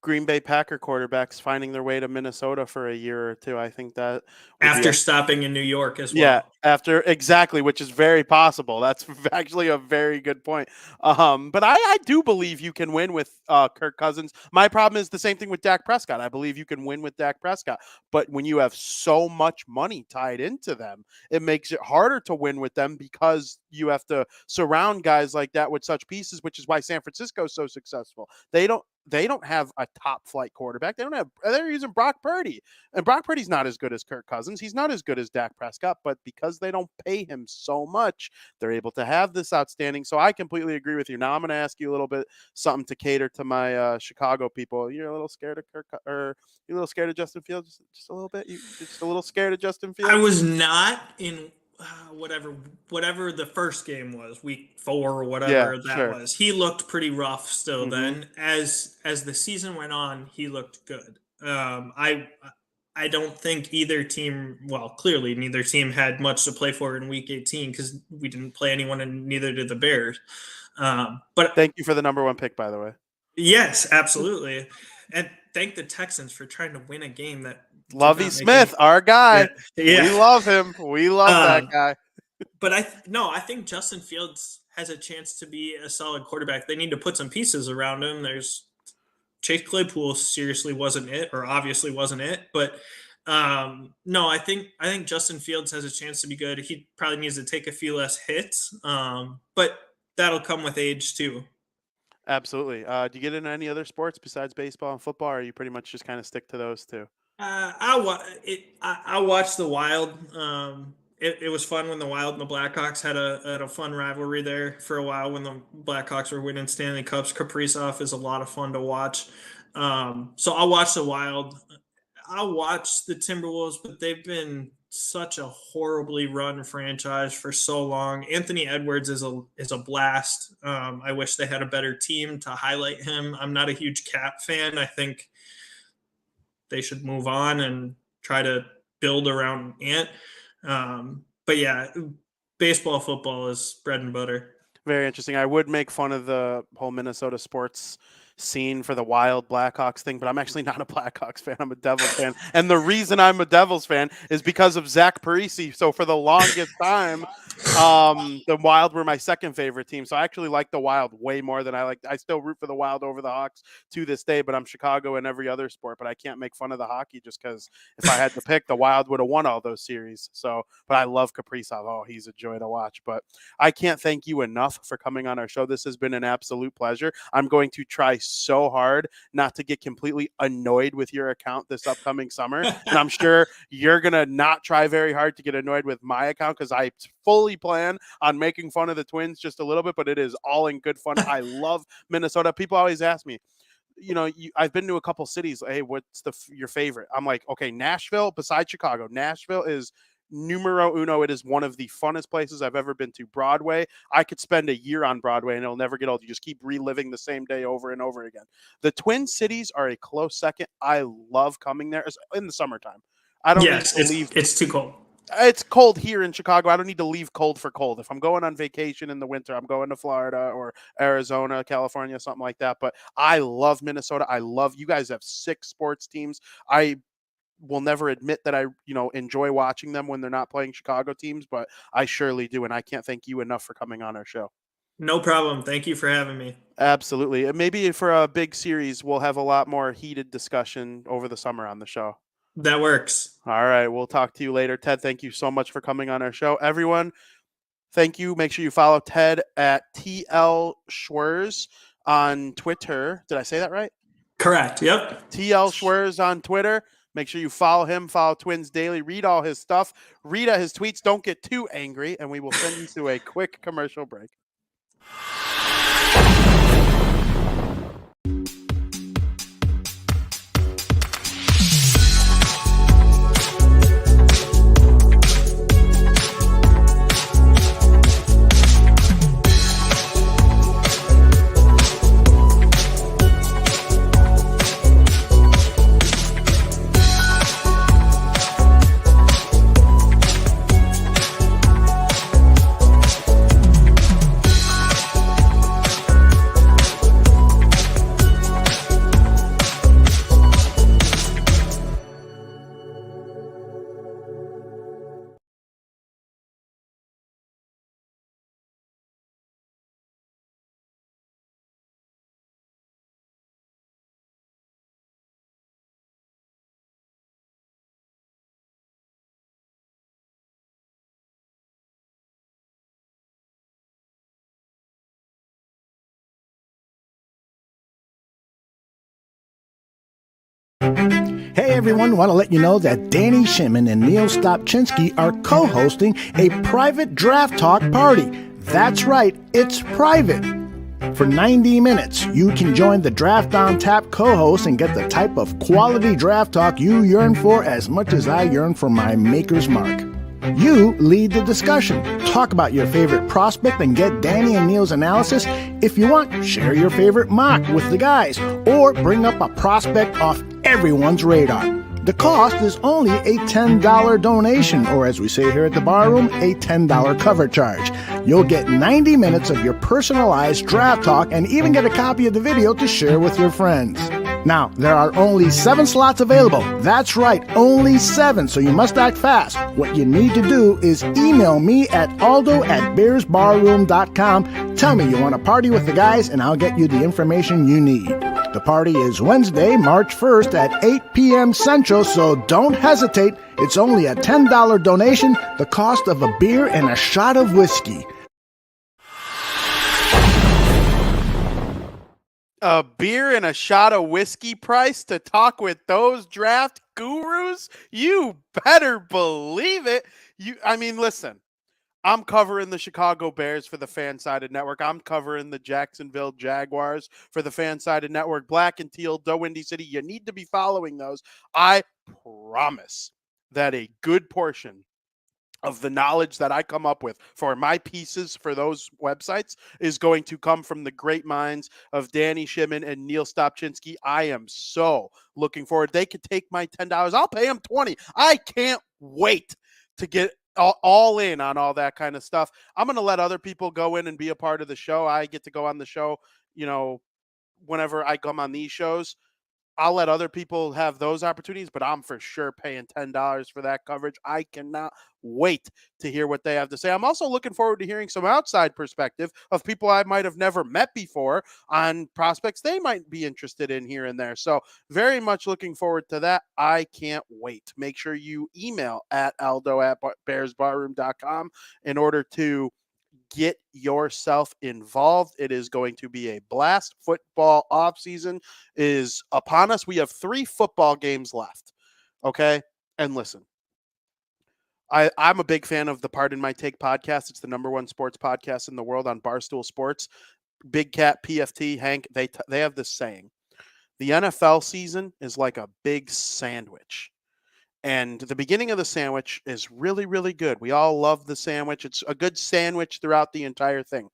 Green Bay Packer quarterbacks finding their way to Minnesota for a year or two. I think that after stopping in New York as well. Yeah, after exactly, which is very possible. That's actually a very good point. But I do believe you can win with Kirk Cousins. My problem is the same thing with Dak Prescott. I believe you can win with Dak Prescott, but when you have so much money tied into them, it makes it harder to win with them because you have to surround guys like that with such pieces, which is why San Francisco is so successful. They don't have a top flight quarterback. They're using Brock Purdy. And Brock Purdy's not as good as Kirk Cousins. He's not as good as Dak Prescott, but because they don't pay him so much, they're able to have this outstanding. So I completely agree with you. Now I'm going to ask you a little bit something to cater to my Chicago people. You're a little scared of you're a little scared of Justin Fields, just a little bit. You're just a little scared of Justin Fields. I was not in whatever the first game was, week 4 or whatever was. He looked pretty rough still. Then as the season went on, he looked good. I don't think either team, well, clearly neither team had much to play for in week 18 because we didn't play anyone and neither did the Bears. But thank you for the number 1 pick, by the way. Yes, absolutely. And thank the Texans for trying to win a game that Lovie Smith, our guy. Yeah. We love him. We love that guy. But I think Justin Fields has a chance to be a solid quarterback. They need to put some pieces around him. There's Chase Claypool seriously wasn't it, or obviously wasn't it. But no, I think Justin Fields has a chance to be good. He probably needs to take a few less hits, but that'll come with age too. Absolutely. Do you get into any other sports besides baseball and football, or are you pretty much just kind of stick to those two? I watched the Wild. It was fun when the Wild and the Blackhawks had a fun rivalry there for a while when the Blackhawks were winning Stanley Cups. Kaprizov is a lot of fun to watch. So I'll watch the Wild. I'll watch the Timberwolves, but they've been such a horribly run franchise for so long. Anthony Edwards is a blast. I wish they had a better team to highlight him. I'm not a huge Cat fan. I think they should move on and try to build around Ant. But yeah, baseball, football is bread and butter. Very interesting. I would make fun of the whole Minnesota sports scene for the Wild Blackhawks thing, but I'm actually not a Blackhawks fan. I'm a Devils fan. And the reason I'm a Devils fan is because of Zach Parise. So for the longest time, the Wild were my second favorite team. So I actually like the Wild way more than I still root for the Wild over the Hawks to this day, but I'm Chicago in every other sport, but I can't make fun of the hockey just because if I had to pick, the Wild would have won all those series. So, but I love Kaprizov. Oh, he's a joy to watch. But I can't thank you enough for coming on our show. This has been an absolute pleasure. I'm going to try so hard not to get completely annoyed with your account this upcoming summer. And I'm sure you're going to not try very hard to get annoyed with my account because I fully plan on making fun of the Twins just a little bit, but it is all in good fun. I love Minnesota. People always ask me, I've been to a couple cities. Hey, what's your favorite? I'm like, okay, Nashville, besides Chicago. Nashville is numero uno. It is one of the funnest places I've ever been to. Broadway, I could spend a year on Broadway and it'll never get old. You just keep reliving the same day over and over again. The Twin Cities are a close second. I love coming there in the summertime. I don't need to leave. It's too cold. It's cold here in Chicago. I don't need to leave cold for cold. If I'm going on vacation in the winter, I'm going to Florida or Arizona, California, something like that. But I love Minnesota. I love you guys have 6 sports teams. I will never admit that I, enjoy watching them when they're not playing Chicago teams, but I surely do. And I can't thank you enough for coming on our show. No problem. Thank you for having me. Absolutely. And maybe for a big series, we'll have a lot more heated discussion over the summer on the show. That works. All right. We'll talk to you later. Ted, thank you so much for coming on our show. Everyone, thank you. Make sure you follow Ted at TL Schwerz on Twitter. Did I say that right? Correct. Yep. TL Schwerz on Twitter. Make sure you follow him, follow Twins Daily, read all his stuff, read his tweets. Don't get too angry, and we will send you to a quick commercial break. Hey everyone, want to let you know that Danny Shimon and Neil Stopchinski are co-hosting a private draft talk party. That's right, it's private. For 90 minutes, you can join the Draft on Tap co-hosts and get the type of quality draft talk you yearn for as much as I yearn for my Maker's Mark. You lead the discussion. Talk about your favorite prospect and get Danny and Neil's analysis. If you want, share your favorite mock with the guys or bring up a prospect off everyone's radar. The cost is only a $10 donation, or as we say here at the Barroom, a $10 cover charge. You'll get 90 minutes of your personalized draft talk and even get a copy of the video to share with your friends. Now, there are only 7 slots available. That's right, only 7, so you must act fast. What you need to do is email me at aldo@beersbarroom.com. Tell me you want to party with the guys, and I'll get you the information you need. The party is Wednesday, March 1st at 8 p.m. Central, so don't hesitate. It's only a $10 donation, the cost of a beer and a shot of whiskey. A beer and a shot of whiskey price to talk with those draft gurus? You better believe it. Listen, I'm covering the Chicago Bears for the Fan-Sided Network. I'm covering the Jacksonville Jaguars for the Fan-Sided Network. Black and Teal, Do Windy City. You need to be following those. I promise that a good portion of the knowledge that I come up with for my pieces for those websites is going to come from the great minds of Danny Shimon and Neil Stopchinski. I am so looking forward. They could take my $10. I'll pay them $20. I can't wait to get all in on all that kind of stuff. I'm going to let other people go in and be a part of the show. I get to go on the show, whenever I come on these shows. I'll let other people have those opportunities, but I'm for sure paying $10 for that coverage. I cannot wait to hear what they have to say. I'm also looking forward to hearing some outside perspective of people I might have never met before on prospects they might be interested in here and there. So very much looking forward to that. I can't wait. Make sure you email at aldo@bearsbarroom.com in order to get yourself involved. It is going to be a blast. Football offseason is upon us. We have 3 football games left. Okay? And listen, I'm a big fan of the Pardon My Take podcast. It's the #1 sports podcast in the world on Barstool Sports. Big Cat, PFT, Hank, they have this saying. The NFL season is like a big sandwich. And the beginning of the sandwich is really, really good. We all love the sandwich. It's a good sandwich throughout the entire thing.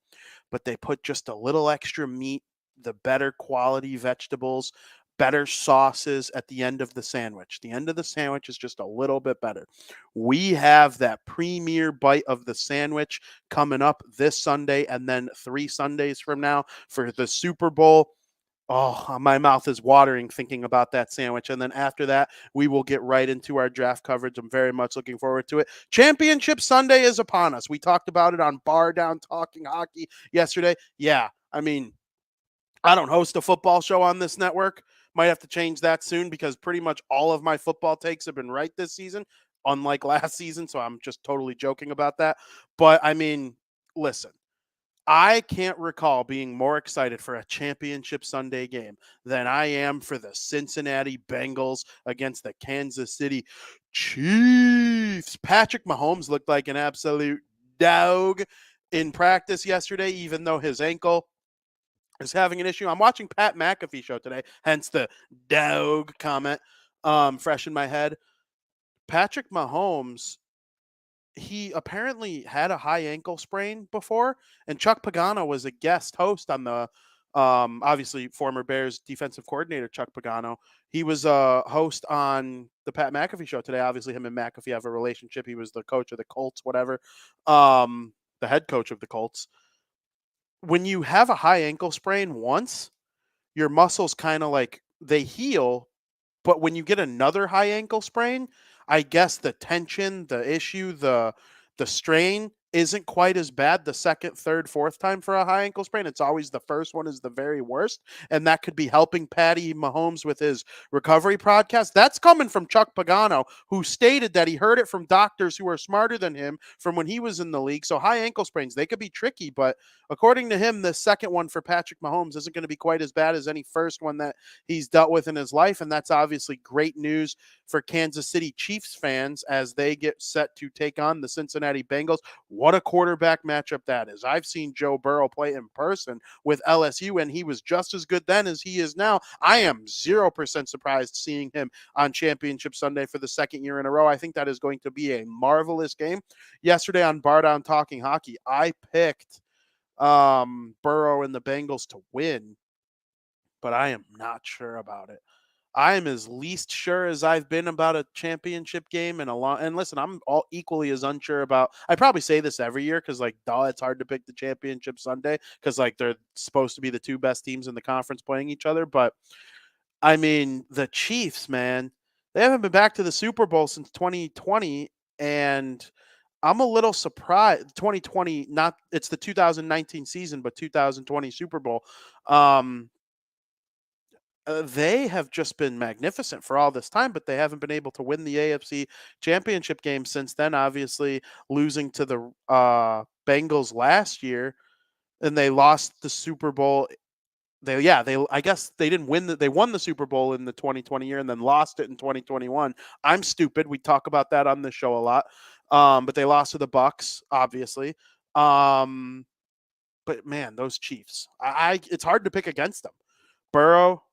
But they put just a little extra meat, the better quality vegetables, better sauces at the end of the sandwich. The end of the sandwich is just a little bit better. We have that premier bite of the sandwich coming up this Sunday and then 3 Sundays from now for the Super Bowl. Oh, my mouth is watering thinking about that sandwich. And then after that, we will get right into our draft coverage. I'm very much looking forward to it. Championship Sunday is upon us. We talked about it on Bar Down Talking Hockey yesterday. Yeah, I don't host a football show on this network. Might have to change that soon because pretty much all of my football takes have been right this season, unlike last season. So I'm just totally joking about that. But listen. I can't recall being more excited for a championship Sunday game than I am for the Cincinnati Bengals against the Kansas City Chiefs. Patrick Mahomes looked like an absolute dog in practice yesterday, even though his ankle is having an issue. I'm watching Pat McAfee show today, hence the dog comment fresh in my head. Patrick Mahomes, he apparently had a high ankle sprain before, and Chuck Pagano was a guest host on the obviously former Bears defensive coordinator Chuck Pagano. He was a host on the Pat McAfee show today. Obviously, him and McAfee have a relationship. He was the coach of the Colts, whatever, the head coach of the Colts. When you have a high ankle sprain once, your muscles kind of like they heal, but when you get another high ankle sprain, I guess the tension, the issue, the strain, isn't quite as bad the second, third, fourth time for a high ankle sprain. It's always the first one is the very worst. And that could be helping Patty Mahomes with his recovery podcast. That's coming from Chuck Pagano, who stated that he heard it from doctors who are smarter than him from when he was in the league. So high ankle sprains, they could be tricky. But according to him, the second one for Patrick Mahomes isn't going to be quite as bad as any first one that he's dealt with in his life. And that's obviously great news for Kansas City Chiefs fans as they get set to take on the Cincinnati Bengals. What a quarterback matchup that is. I've seen Joe Burrow play in person with LSU, and he was just as good then as he is now. I am 0% surprised seeing him on Championship Sunday for the second year in a row. I think that is going to be a marvelous game. Yesterday on Bar Down Talking Hockey, I picked Burrow and the Bengals to win, but I am not sure about it. I am as least sure as I've been about a championship game in a long. And listen, I'm all equally as unsure about. I probably say this every year because, like, it's hard to pick the championship Sunday because, like, they're supposed to be the two best teams in the conference playing each other. But I mean, the Chiefs, man, they haven't been back to the Super Bowl since 2020, and I'm a little surprised. 2020, not it's the 2019 season, but 2020 Super Bowl. They have just been magnificent for all this time, but they haven't been able to win the AFC Championship game since then, obviously losing to the Bengals last year, and they lost the Super Bowl. I guess they didn't win they won the Super Bowl in the 2020 year and then lost it in 2021. I'm stupid. We talk about that on this show a lot. But they lost to the Bucks, obviously. But man, those Chiefs, it's hard to pick against them. Burrow,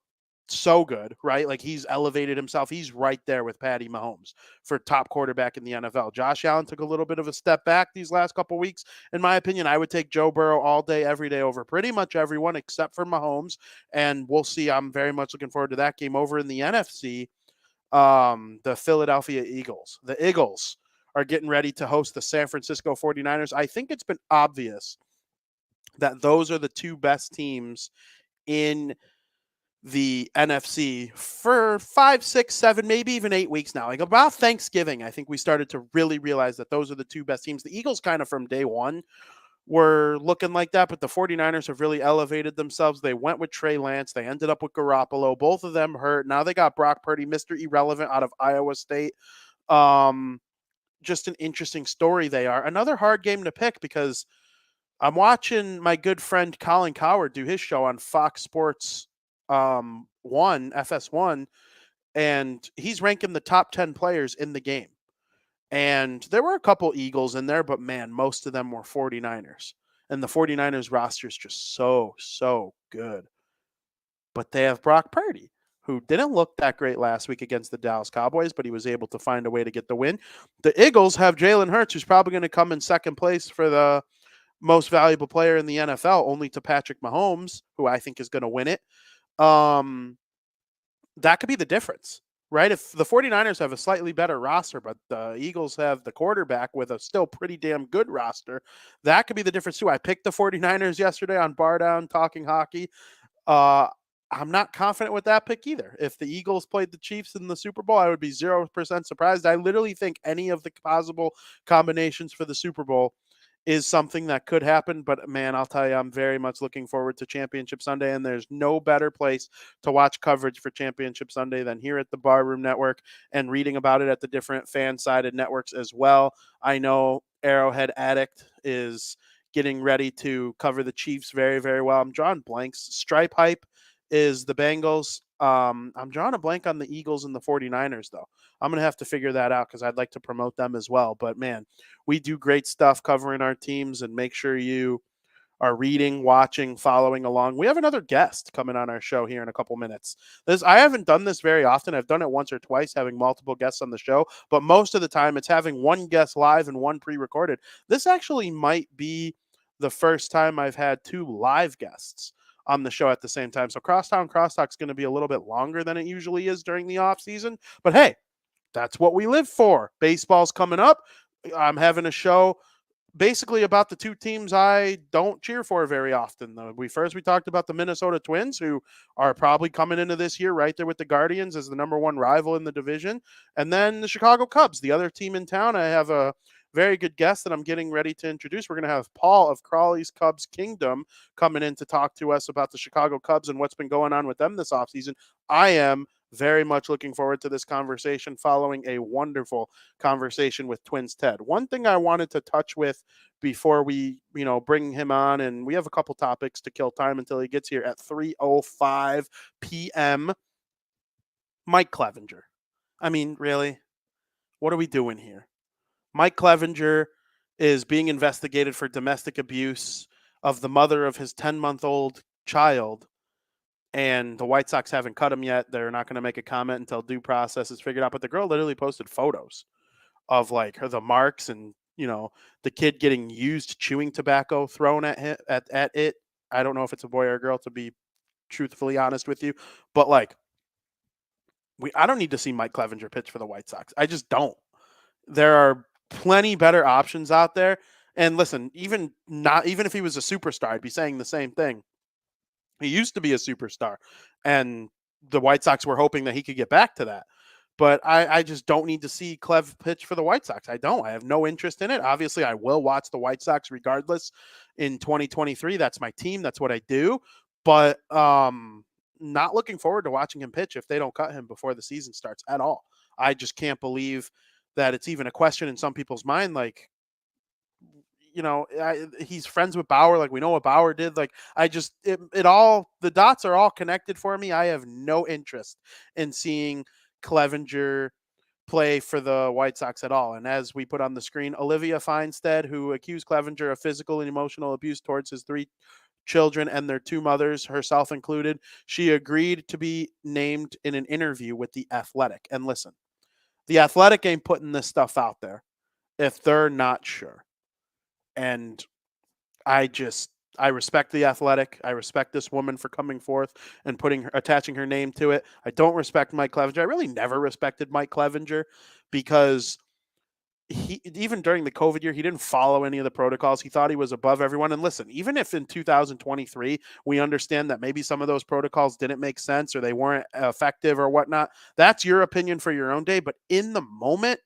so good, right? Like, he's elevated himself. He's right there with Patty Mahomes for top quarterback in the NFL. Josh Allen took a little bit of a step back these last couple weeks. In my opinion, I would take Joe Burrow all day, every day over pretty much everyone except for Mahomes. And we'll see. I'm very much looking forward to that game over in the NFC. The Philadelphia Eagles. The Eagles are getting ready to host the San Francisco 49ers. I think it's been obvious that those are the two best teams in the NFC for 5, 6, 7, maybe even 8 weeks now. Like, about Thanksgiving, I think we started to really realize that those are the two best teams. The Eagles kind of from day one were looking like that, but the 49ers have really elevated themselves. They went with Trey Lance. They ended up with Garoppolo. Both of them hurt. Now they got Brock Purdy, Mr. Irrelevant out of Iowa State. Just an interesting story they are. Another hard game to pick because I'm watching my good friend Colin Cowherd do his show on Fox Sports FS1, and he's ranking the top 10 players in the game. And there were a couple Eagles in there, but man, most of them were 49ers. And the 49ers roster is just so good. But they have Brock Purdy, who didn't look that great last week against the Dallas Cowboys, but he was able to find a way to get the win. The Eagles have Jalen Hurts, who's probably going to come in second place for the most valuable player in the NFL, only to Patrick Mahomes, who I think is going to win it. That could be the difference, right? If the 49ers have a slightly better roster, but the Eagles have the quarterback with a still pretty damn good roster, that could be the difference too. I picked the 49ers yesterday on Bar Down Talking Hockey. I'm not confident with that pick either. If the Eagles played the Chiefs in the Super Bowl, I would be 0% surprised. I literally think any of the possible combinations for the Super Bowl is something that could happen. But man, I'll tell you, I'm very much looking forward to Championship Sunday, and there's no better place to watch coverage for Championship Sunday than here at the Barroom Network and reading about it at the different fan-sided networks as well. I know Arrowhead Addict is getting ready to cover the Chiefs very, very well. I'm drawing blanks. Stripe Hype is the Bengals. I'm drawing a blank on the Eagles and the 49ers, though. I'm going to have to figure that out because I'd like to promote them as well. But, man, we do great stuff covering our teams, and make sure you are reading, watching, following along. We have another guest coming on our show here in a couple minutes. I haven't done this very often. I've done it once or twice, having multiple guests on the show. But most of the time, it's having one guest live and one pre-recorded. This actually might be the first time I've had two live guests on the show at the same time. So Crosstown Crosstalk is going to be a little bit longer than it usually is during the off season, but hey, that's what we live for. Baseball's coming up. I'm having a show basically about the two teams I don't cheer for very often. We talked about the Minnesota Twins, who are probably coming into this year right there with the Guardians as the number one rival in the division. And then the Chicago Cubs, the other team in town. I have a very good guest that I'm getting ready to introduce. We're going to have Paul of Crawley's Cubs Kingdom coming in to talk to us about the Chicago Cubs and what's been going on with them this offseason. I am very much looking forward to this conversation following a wonderful conversation with Twins Ted. One thing I wanted to touch with before we, bring him on, and we have a couple topics to kill time until he gets here at 3:05 p.m. Mike Clevenger. I mean, really? What are we doing here? Mike Clevenger is being investigated for domestic abuse of the mother of his 10-month-old child. And the White Sox haven't cut him yet. They're not going to make a comment until due process is figured out. But the girl literally posted photos of like the marks and, the kid getting used chewing tobacco thrown at him, at it. I don't know if it's a boy or a girl, to be truthfully honest with you. But like, I don't need to see Mike Clevenger pitch for the White Sox. I just don't. There are plenty better options out there. And listen, even if he was a superstar, I'd be saying the same thing. He used to be a superstar, and the White Sox were hoping that he could get back to that. But I just don't need to see Clev pitch for the White Sox. I don't. I have no interest in it. Obviously, I will watch the White Sox regardless in 2023. That's my team. That's what I do. But not looking forward to watching him pitch if they don't cut him before the season starts at all. I just can't believe that it's even a question in some people's mind. Like, he's friends with Bauer. Like, we know what Bauer did. Like, the dots are all connected for me. I have no interest in seeing Clevenger play for the White Sox at all. And as we put on the screen, Olivia Feinstead, who accused Clevenger of physical and emotional abuse towards his 3 children and their 2 mothers, herself included, she agreed to be named in an interview with The Athletic. And listen, The Athletic ain't putting this stuff out there if they're not sure. And I respect The Athletic. I respect this woman for coming forth and attaching her name to it. I don't respect Mike Clevenger. I really never respected Mike Clevenger because even during the COVID year, he didn't follow any of the protocols. He thought he was above everyone. And listen, even if in 2023, we understand that maybe some of those protocols didn't make sense or they weren't effective or whatnot, that's your opinion for your own day. But in the moment,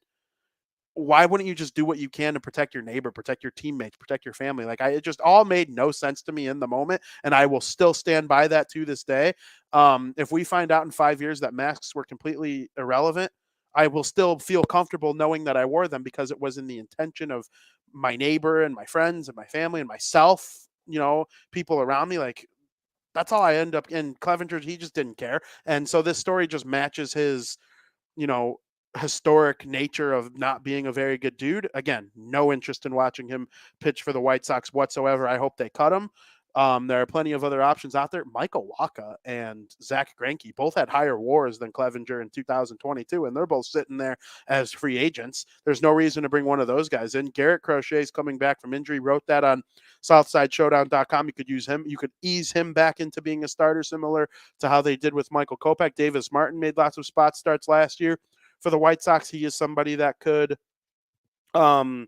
why wouldn't you just do what you can to protect your neighbor, protect your teammates, protect your family? Like, it just all made no sense to me in the moment. And I will still stand by that to this day. If we find out in 5 years that masks were completely irrelevant, I will still feel comfortable knowing that I wore them because it was in the intention of my neighbor and my friends and my family and myself, people around me. Like, that's all I end up in. Clevenger, he just didn't care. And so this story just matches his, historic nature of not being a very good dude. Again, no interest in watching him pitch for the White Sox whatsoever. I hope they cut him. There are plenty of other options out there. Michael Wacha and Zach Greinke both had higher WARs than Clevenger in 2022, and they're both sitting there as free agents. There's no reason to bring one of those guys in. Garrett Crochet's coming back from injury. Wrote that on SouthsideShowdown.com. You could use him. You could ease him back into being a starter, similar to how they did with Michael Kopech. Davis Martin made lots of spot starts last year for the White Sox. He is somebody that could come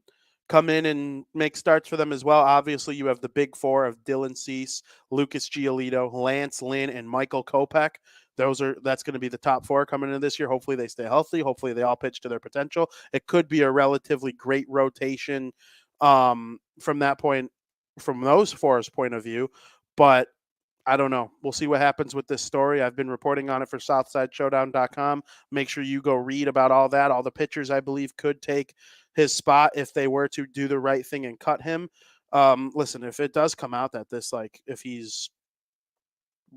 in and make starts for them as well. Obviously, you have the big 4 of Dylan Cease, Lucas Giolito, Lance Lynn, and Michael Kopech. That's going to be the top 4 coming into this year. Hopefully they stay healthy. Hopefully they all pitch to their potential. It could be a relatively great rotation from those 4's point of view, but I don't know. We'll see what happens with this story. I've been reporting on it for SouthsideShowdown.com. Make sure you go read about all that. All the pitchers, I believe, could take his spot if they were to do the right thing and cut him. Listen, if it does come out that if he's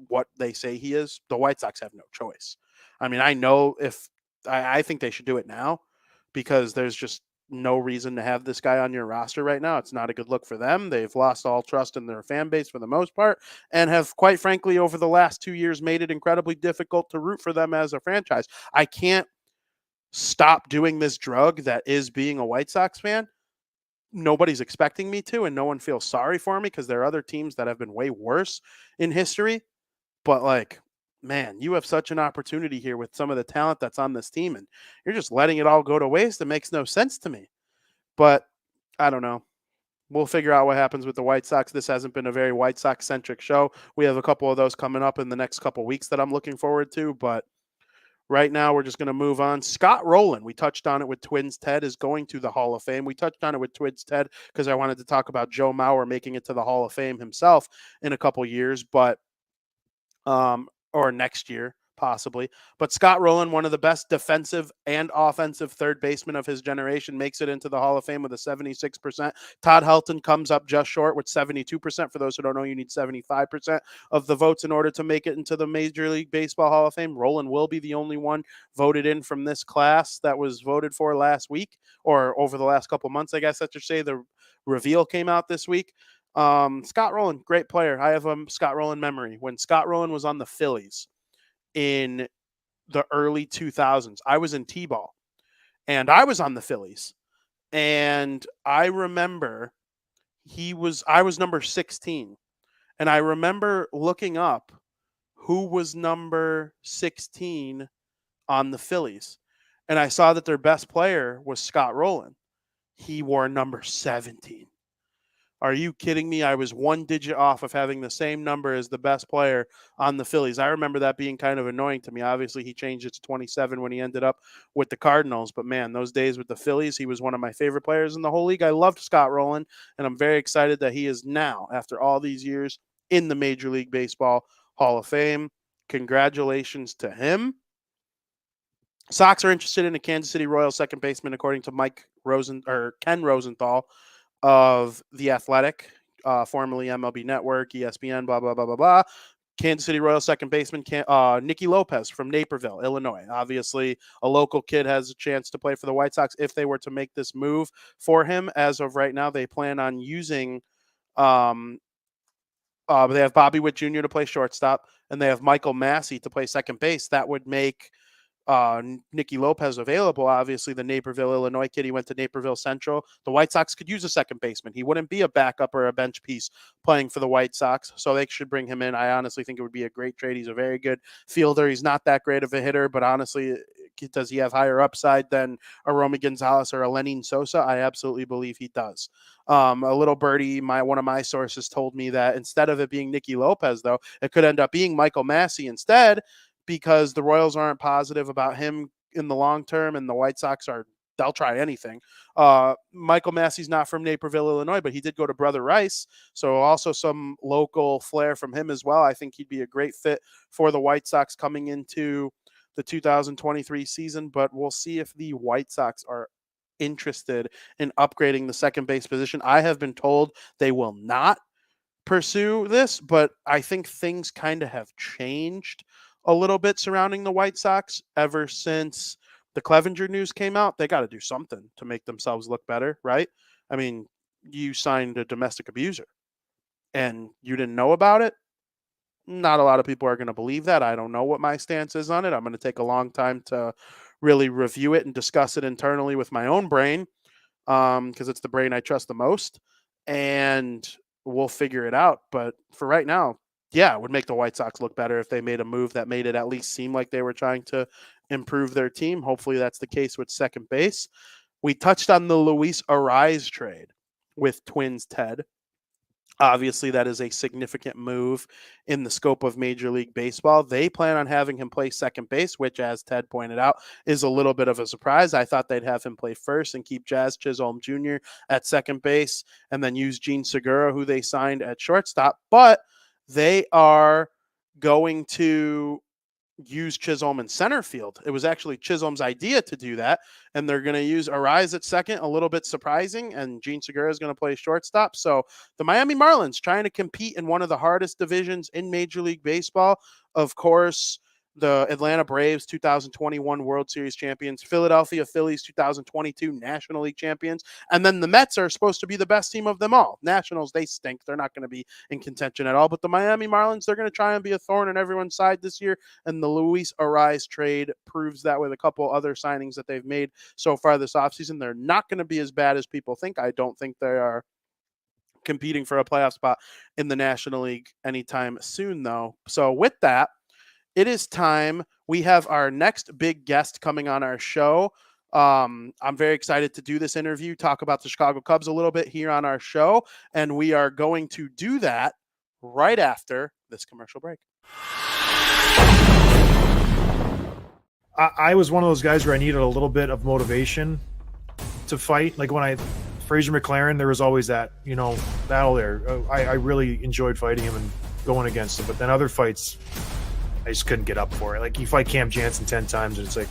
what they say he is, the White Sox have no choice. I mean, I think they should do it now because there's just no reason to have this guy on your roster right now. It's not a good look for them. They've lost all trust in their fan base for the most part and have, quite frankly, over the last 2 years made it incredibly difficult to root for them as a franchise. I can't stop doing this drug that is being a White Sox fan. Nobody's expecting me to, and no one feels sorry for me because there are other teams that have been way worse in history. But man, you have such an opportunity here with some of the talent that's on this team, and you're just letting it all go to waste. It makes no sense to me. But I don't know. We'll figure out what happens with the White Sox. This hasn't been a very White Sox-centric show. We have a couple of those coming up in the next couple of weeks that I'm looking forward to. But Right now, we're just going to move on. Scott Rowland, we touched on it with Twins Ted, is going to the Hall of Fame. We touched on it with Twins Ted because I wanted to talk about Joe Mauer making it to the Hall of Fame himself in a couple years, but or next year, possibly. But Scott Rowland, one of the best defensive and offensive third basemen of his generation, makes it into the Hall of Fame with a 76%. Todd Helton comes up just short with 72%. For those who don't know, you need 75% of the votes in order to make it into the Major League Baseball Hall of Fame. Rowland will be the only one voted in from this class that was voted for last week, or over the last couple months, I guess I should say. The reveal came out this week. Scott Rowland, great player. I have a Scott Rowland memory. When Scott Rowland was on the Phillies in the early 2000s, I was in T-ball and I was on the Phillies, and I remember I was number 16, and I remember looking up who was number 16 on the Phillies, and I saw that their best player was Scott Rowland. He wore number 17. Are you kidding me? I was one digit off of having the same number as the best player on the Phillies. I remember that being kind of annoying to me. Obviously, he changed it to 27 when he ended up with the Cardinals. But, man, those days with the Phillies, he was one of my favorite players in the whole league. I loved Scott Rowland, and I'm very excited that he is now, after all these years, in the Major League Baseball Hall of Fame. Congratulations to him. Sox are interested in a Kansas City Royals second baseman, according to Ken Rosenthal of The Athletic, formerly MLB Network, ESPN, blah, blah, blah, blah, blah. Kansas City Royals second baseman Nicky Lopez from Naperville, Illinois. Obviously, a local kid has a chance to play for the White Sox if they were to make this move for him. As of right now, they plan on using they have Bobby Witt Jr. to play shortstop, and they have Michael Massey to play second base. That would make Nicky Lopez available. Obviously, the Naperville, Illinois kid, he went to Naperville Central. The White Sox could use a second baseman. He wouldn't be a backup or a bench piece playing for the White Sox, so they should bring him in. I honestly think it would be a great trade. He's a very good fielder. He's not that great of a hitter, but honestly, does he have higher upside than a Romy Gonzalez or a Lenin Sosa? I absolutely believe he does. A little birdie, one of my sources told me that instead of it being Nicky Lopez, though, it could end up being Michael Massey instead, because the Royals aren't positive about him in the long term, and the White Sox they'll try anything. Michael Massey's not from Naperville, Illinois, but he did go to Brother Rice, so also some local flair from him as well. I think he'd be a great fit for the White Sox coming into the 2023 season, but we'll see if the White Sox are interested in upgrading the second base position. I have been told they will not pursue this, but I think things kind of have changed a little bit surrounding the White Sox ever since the Clevenger news came out. They got to do something to make themselves look better, right? I mean, you signed a domestic abuser and you didn't know about it. Not a lot of people are going to believe that. I don't know what my stance is on it. I'm going to take a long time to really review it and discuss it internally with my own brain, because it's the brain I trust the most, and we'll figure it out. But for right now, yeah, it would make the White Sox look better if they made a move that made it at least seem like they were trying to improve their team. Hopefully that's the case with second base. We touched on the Luis Arraez trade with Twins Ted. Obviously, that is a significant move in the scope of Major League Baseball. They plan on having him play second base, which, as Ted pointed out, is a little bit of a surprise. I thought they'd have him play first and keep Jazz Chisholm Jr. at second base and then use Gene Segura, who they signed, at shortstop. But they are going to use Chisholm in center field. It was actually Chisholm's idea to do that, and they're going to use Arraez at second, a little bit surprising, and Gene Segura is going to play shortstop. So the Miami Marlins trying to compete in one of the hardest divisions in Major League Baseball. Of course, the Atlanta Braves 2021 World Series champions, Philadelphia Phillies 2022 National League champions, and then the Mets are supposed to be the best team of them all. Nationals, they stink. They're not going to be in contention at all. But the Miami Marlins, they're going to try and be a thorn in everyone's side this year, and the Luis Arraez trade proves that with a couple other signings that they've made so far this offseason. They're not going to be as bad as people think. I don't think they are competing for a playoff spot in the National League anytime soon, though. So with that, it is time. We have our next big guest coming on our show. I'm very excited to do this interview, talk about the Chicago Cubs a little bit here on our show, and we are going to do that right after this commercial break. I was one of those guys where I needed a little bit of motivation to fight. Like when Fraser McLaren, there was always that, battle there. I really enjoyed fighting him and going against him. But then other fights, I just couldn't get up for it. Like you fight Cam Jansen 10 times and it's like,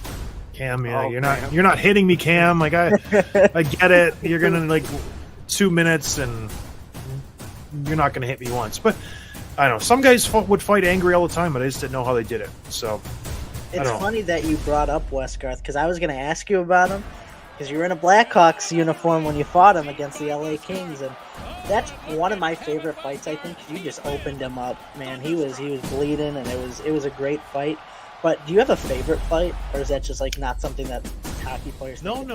Cam, you're not hitting me, Cam. Like I get it. You're going to 2 minutes and you're not going to hit me once. But I don't know. Some guys would fight angry all the time, but I just didn't know how they did it. So it's funny that you brought up Westgarth because I was going to ask you about him because you were in a Blackhawks uniform when you fought him against the LA Kings, and that's one of my favorite fights. I think you just opened him up, man. He was bleeding, and it was a great fight. But do you have a favorite fight, or is that just not something that hockey players? No,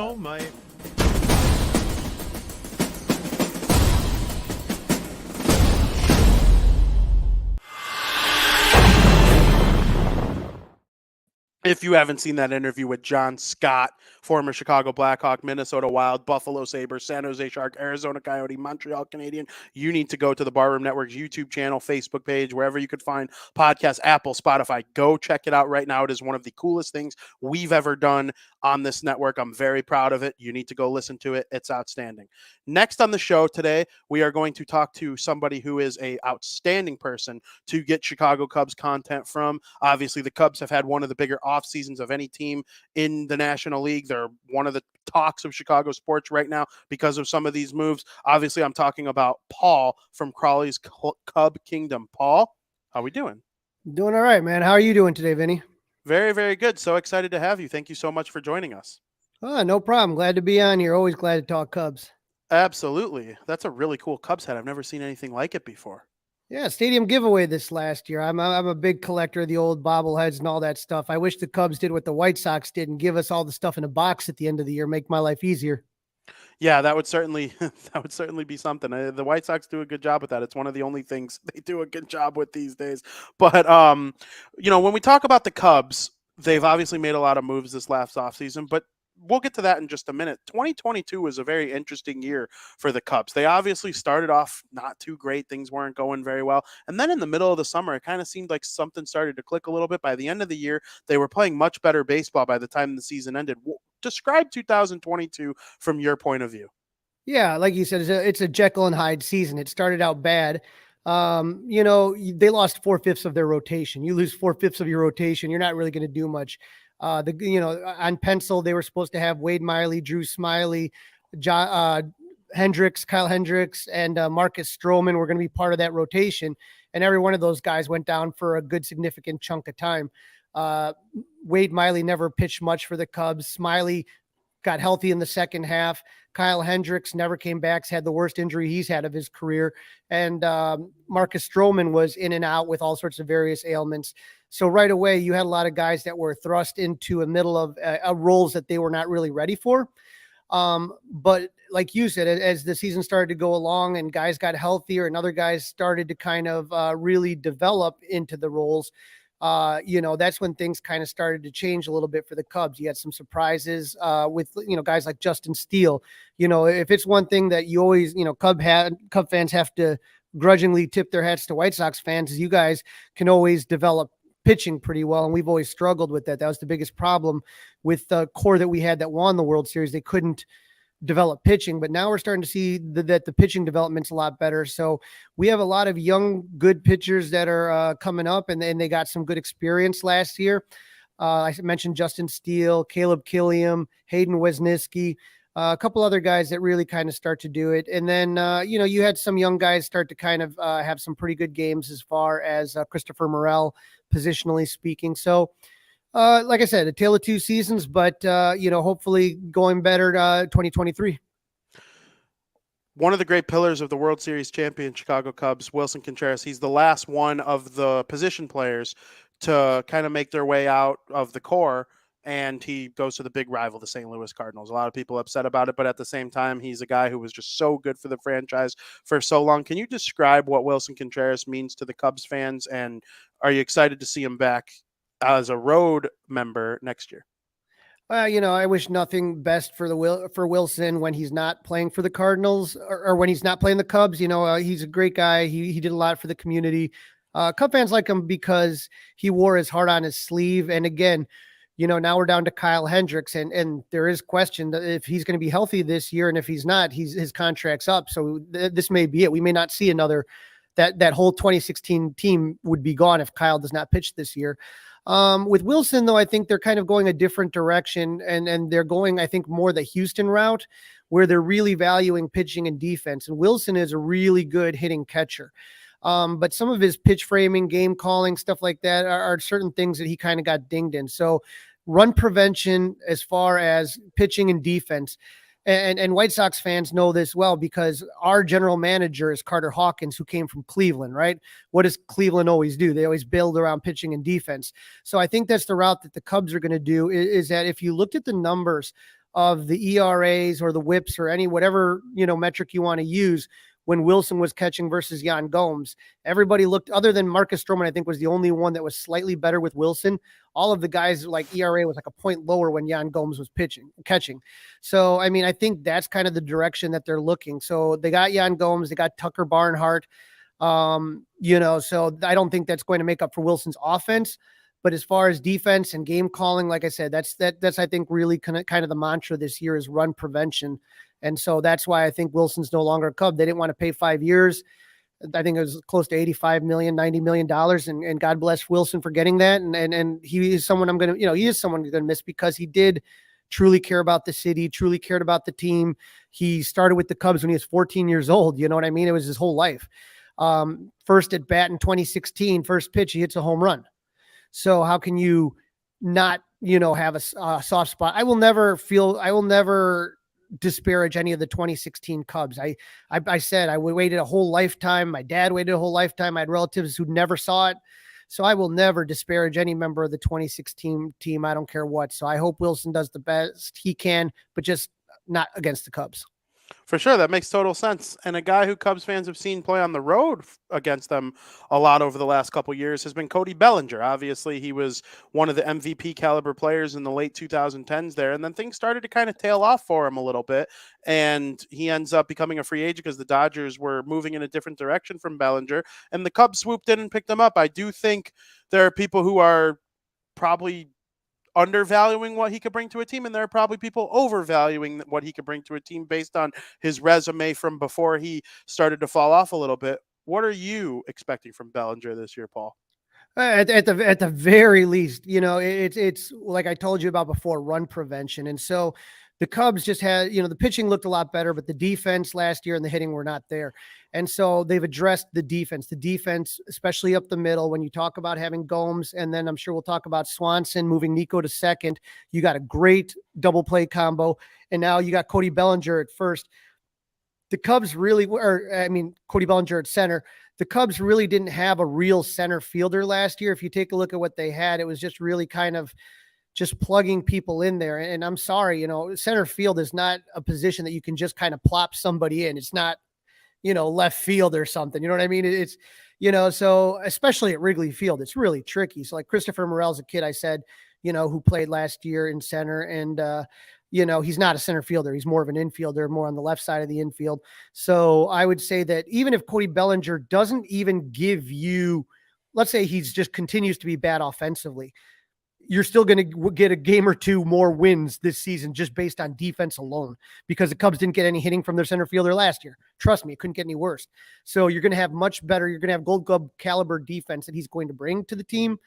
If you haven't seen that interview with John Scott, former Chicago Blackhawk, Minnesota Wild, Buffalo Sabres, San Jose Shark, Arizona Coyote, Montreal Canadian, you need to go to the Barroom Network's YouTube channel, Facebook page, wherever you could find podcasts, Apple, Spotify. Go check it out right now. It is one of the coolest things we've ever done on this network. I'm very proud of it. You need to go listen to it. It's outstanding. Next on the show today, we are going to talk to somebody who is an outstanding person to get Chicago Cubs content from. Obviously, the Cubs have had one of the bigger off seasons of any team in the National League. They're one of the talks of Chicago sports right now because of some of these moves. Obviously, I'm talking about Paul from Crawley's Cub Kingdom. Paul, how we doing? Doing all right, man. How are you doing today, Vinny? Very, very good. So excited to have you. Thank you so much for joining us. Oh, no problem. Glad to be on here. Always glad to talk Cubs. Absolutely. That's a really cool Cubs hat. I've never seen anything like it before. Yeah, stadium giveaway this last year. I'm a big collector of the old bobbleheads and all that stuff. I wish the Cubs did what the White Sox did and give us all the stuff in a box at the end of the year, make my life easier. Yeah, that would certainly be something. The White Sox do a good job with that. It's one of the only things they do a good job with these days. But when we talk about the Cubs, they've obviously made a lot of moves this last offseason, but we'll get to that in just a minute. 2022 was a very interesting year for the Cubs. They obviously started off not too great. Things weren't going very well. And then in the middle of the summer, it kind of seemed like something started to click a little bit. By the end of the year, they were playing much better baseball by the time the season ended. Describe 2022 from your point of view. Yeah, like you said, it's a Jekyll and Hyde season. It started out bad. They lost 4/5 of their rotation. You lose 4/5 of your rotation, you're not really going to do much. On pencil, they were supposed to have Wade Miley, Drew Smiley, Kyle Hendricks, and Marcus Stroman were going to be part of that rotation. And every one of those guys went down for a good significant chunk of time. Wade Miley never pitched much for the Cubs. Smiley got healthy in the second half. Kyle Hendricks never came back, had the worst injury he's had of his career. And Marcus Stroman was in and out with all sorts of various ailments. So right away, you had a lot of guys that were thrust into a middle of roles that they were not really ready for. But like you said, as the season started to go along and guys got healthier and other guys started to kind of really develop into the roles, that's when things kind of started to change a little bit for the Cubs. You had some surprises with, guys like Justin Steele. If it's one thing that you always, Cub fans have to grudgingly tip their hats to White Sox fans is you guys can always develop pitching pretty well. And we've always struggled with that. That was the biggest problem with the core that we had that won the World Series. They couldn't develop pitching, but now we're starting to see that the pitching development's a lot better. So we have a lot of young, good pitchers that are coming up, and they got some good experience last year. I mentioned Justin Steele, Caleb Killiam, Hayden Wesniewski, a couple other guys that really kind of start to do it. And then, you had some young guys start to kind of have some pretty good games as far as Christopher Morel, positionally speaking. So, like I said, a tale of two seasons, but, hopefully going better 2023. One of the great pillars of the World Series champion Chicago Cubs, Wilson Contreras, he's the last one of the position players to kind of make their way out of the core, and he goes to the big rival, the St. Louis Cardinals. A lot of people upset about it, but at the same time, he's a guy who was just so good for the franchise for so long. Can you describe what Wilson Contreras means to the Cubs fans, and are you excited to see him back as a road member next year? I wish nothing best for Wilson when he's not playing for the Cardinals or when he's not playing the Cubs. He's a great guy. He did a lot for the community. Cub fans like him because he wore his heart on his sleeve. And again, Now we're down to Kyle Hendricks, and there is question that if he's going to be healthy this year, and if he's not, his contract's up. So this may be it. We may not see another. That whole 2016 team would be gone if Kyle does not pitch this year. With Wilson, though, I think they're kind of going a different direction, and they're going, I think, more the Houston route, where they're really valuing pitching and defense. And Wilson is a really good hitting catcher. But some of his pitch framing, game calling, stuff like that are certain things that he kind of got dinged in. So run prevention as far as pitching and defense. And White Sox fans know this well because our general manager is Carter Hawkins, who came from Cleveland, right? What does Cleveland always do? They always build around pitching and defense. So I think that's the route that the Cubs are going to do, is that if you looked at the numbers of the ERAs or the whips or any whatever metric you want to use when Wilson was catching versus Yan Gomes, everybody looked, other than Marcus Stroman, I think was the only one that was slightly better with Wilson. All of the guys, like ERA was like a point lower when Yan Gomes was catching. So, I mean, I think that's kind of the direction that they're looking. So they got Yan Gomes, they got Tucker Barnhart, so I don't think that's going to make up for Wilson's offense. But as far as defense and game calling, like I said, that's I think really kind of the mantra this year is run prevention. And so that's why I think Wilson's no longer a Cub. They didn't want to pay 5 years. I think it was close to $85 million, $90 million. And God bless Wilson for getting that. And he is someone he is someone I'm going to miss because he did truly care about the city, truly cared about the team. He started with the Cubs when he was 14 years old. You know what I mean? It was his whole life. First at bat in 2016, first pitch, he hits a home run. So how can you not, have a soft spot? I will never disparage any of the 2016 Cubs. I said I waited a whole lifetime. My dad waited a whole lifetime. I had relatives who never saw it. So I will never disparage any member of the 2016 team. I don't care what. So I hope Wilson does the best he can, but just not against the Cubs. For sure, that makes total sense. And a guy who Cubs fans have seen play on the road against them a lot over the last couple of years has been Cody Bellinger. Obviously, he was one of the MVP caliber players in the late 2010s there, and then things started to kind of tail off for him a little bit, and he ends up becoming a free agent because the Dodgers were moving in a different direction from Bellinger, and the Cubs swooped in and picked him up. I do think there are people who are probably undervaluing what he could bring to a team, and there are probably people overvaluing what he could bring to a team based on his resume from before he started to fall off a little bit. What are you expecting from Bellinger this year, Paul? At the very least, it's like I told you about before, run prevention. And so the Cubs just had, the pitching looked a lot better, but the defense last year and the hitting were not there. And so they've addressed the defense, especially up the middle. When you talk about having Gomes, and then I'm sure we'll talk about Swanson moving Nico to second, you got a great double play combo. And now you got Cody Bellinger at first. The Cubs really Cody Bellinger at center. The Cubs really didn't have a real center fielder last year. If you take a look at what they had, it was just really kind of just plugging people in there. And I'm sorry, center field is not a position that you can just kind of plop somebody in. It's not, left field or something. You know what I mean? It's, so especially at Wrigley Field, it's really tricky. So like Christopher Morel's a kid I said, who played last year in center, and, he's not a center fielder. He's more of an infielder, more on the left side of the infield. So I would say that even if Cody Bellinger doesn't even give you, let's say he's just continues to be bad offensively, you're still going to get a game or two more wins this season just based on defense alone, because the Cubs didn't get any hitting from their center fielder last year. Trust me, it couldn't get any worse. So you're going to have much better. You're going to have Gold Glove caliber defense that he's going to bring to the team.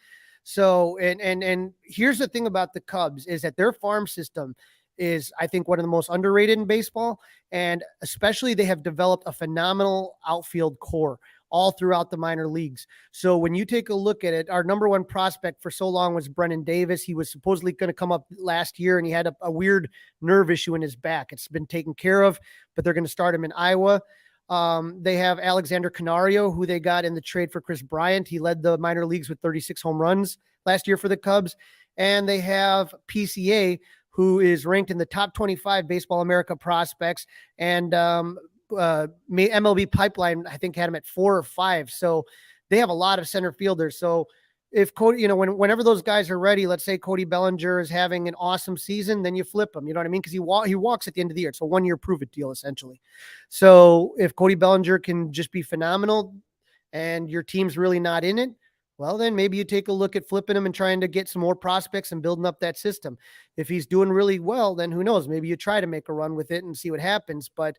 So, and here's the thing about the Cubs is that their farm system is, I think, one of the most underrated in baseball. And especially they have developed a phenomenal outfield core all throughout the minor leagues. So when you take a look at it, our number one prospect for so long was Brennan Davis. He was supposedly going to come up last year, and he had a weird nerve issue in his back. It's been taken care of, but they're going to start him in Iowa. They have Alexander Canario, who they got in the trade for Chris Bryant. He led the minor leagues with 36 home runs last year for the Cubs. And they have PCA, who is ranked in the top 25 Baseball America prospects, and MLB Pipeline, I think, had him at 4 or 5. So they have a lot of center fielders. So if Cody, whenever those guys are ready, let's say Cody Bellinger is having an awesome season, then you flip him. You know what I mean? Because he walks at the end of the year. It's a 1-year prove-it deal, essentially. So if Cody Bellinger can just be phenomenal and your team's really not in it, well, then maybe you take a look at flipping him and trying to get some more prospects and building up that system. If he's doing really well, then who knows? Maybe you try to make a run with it and see what happens. But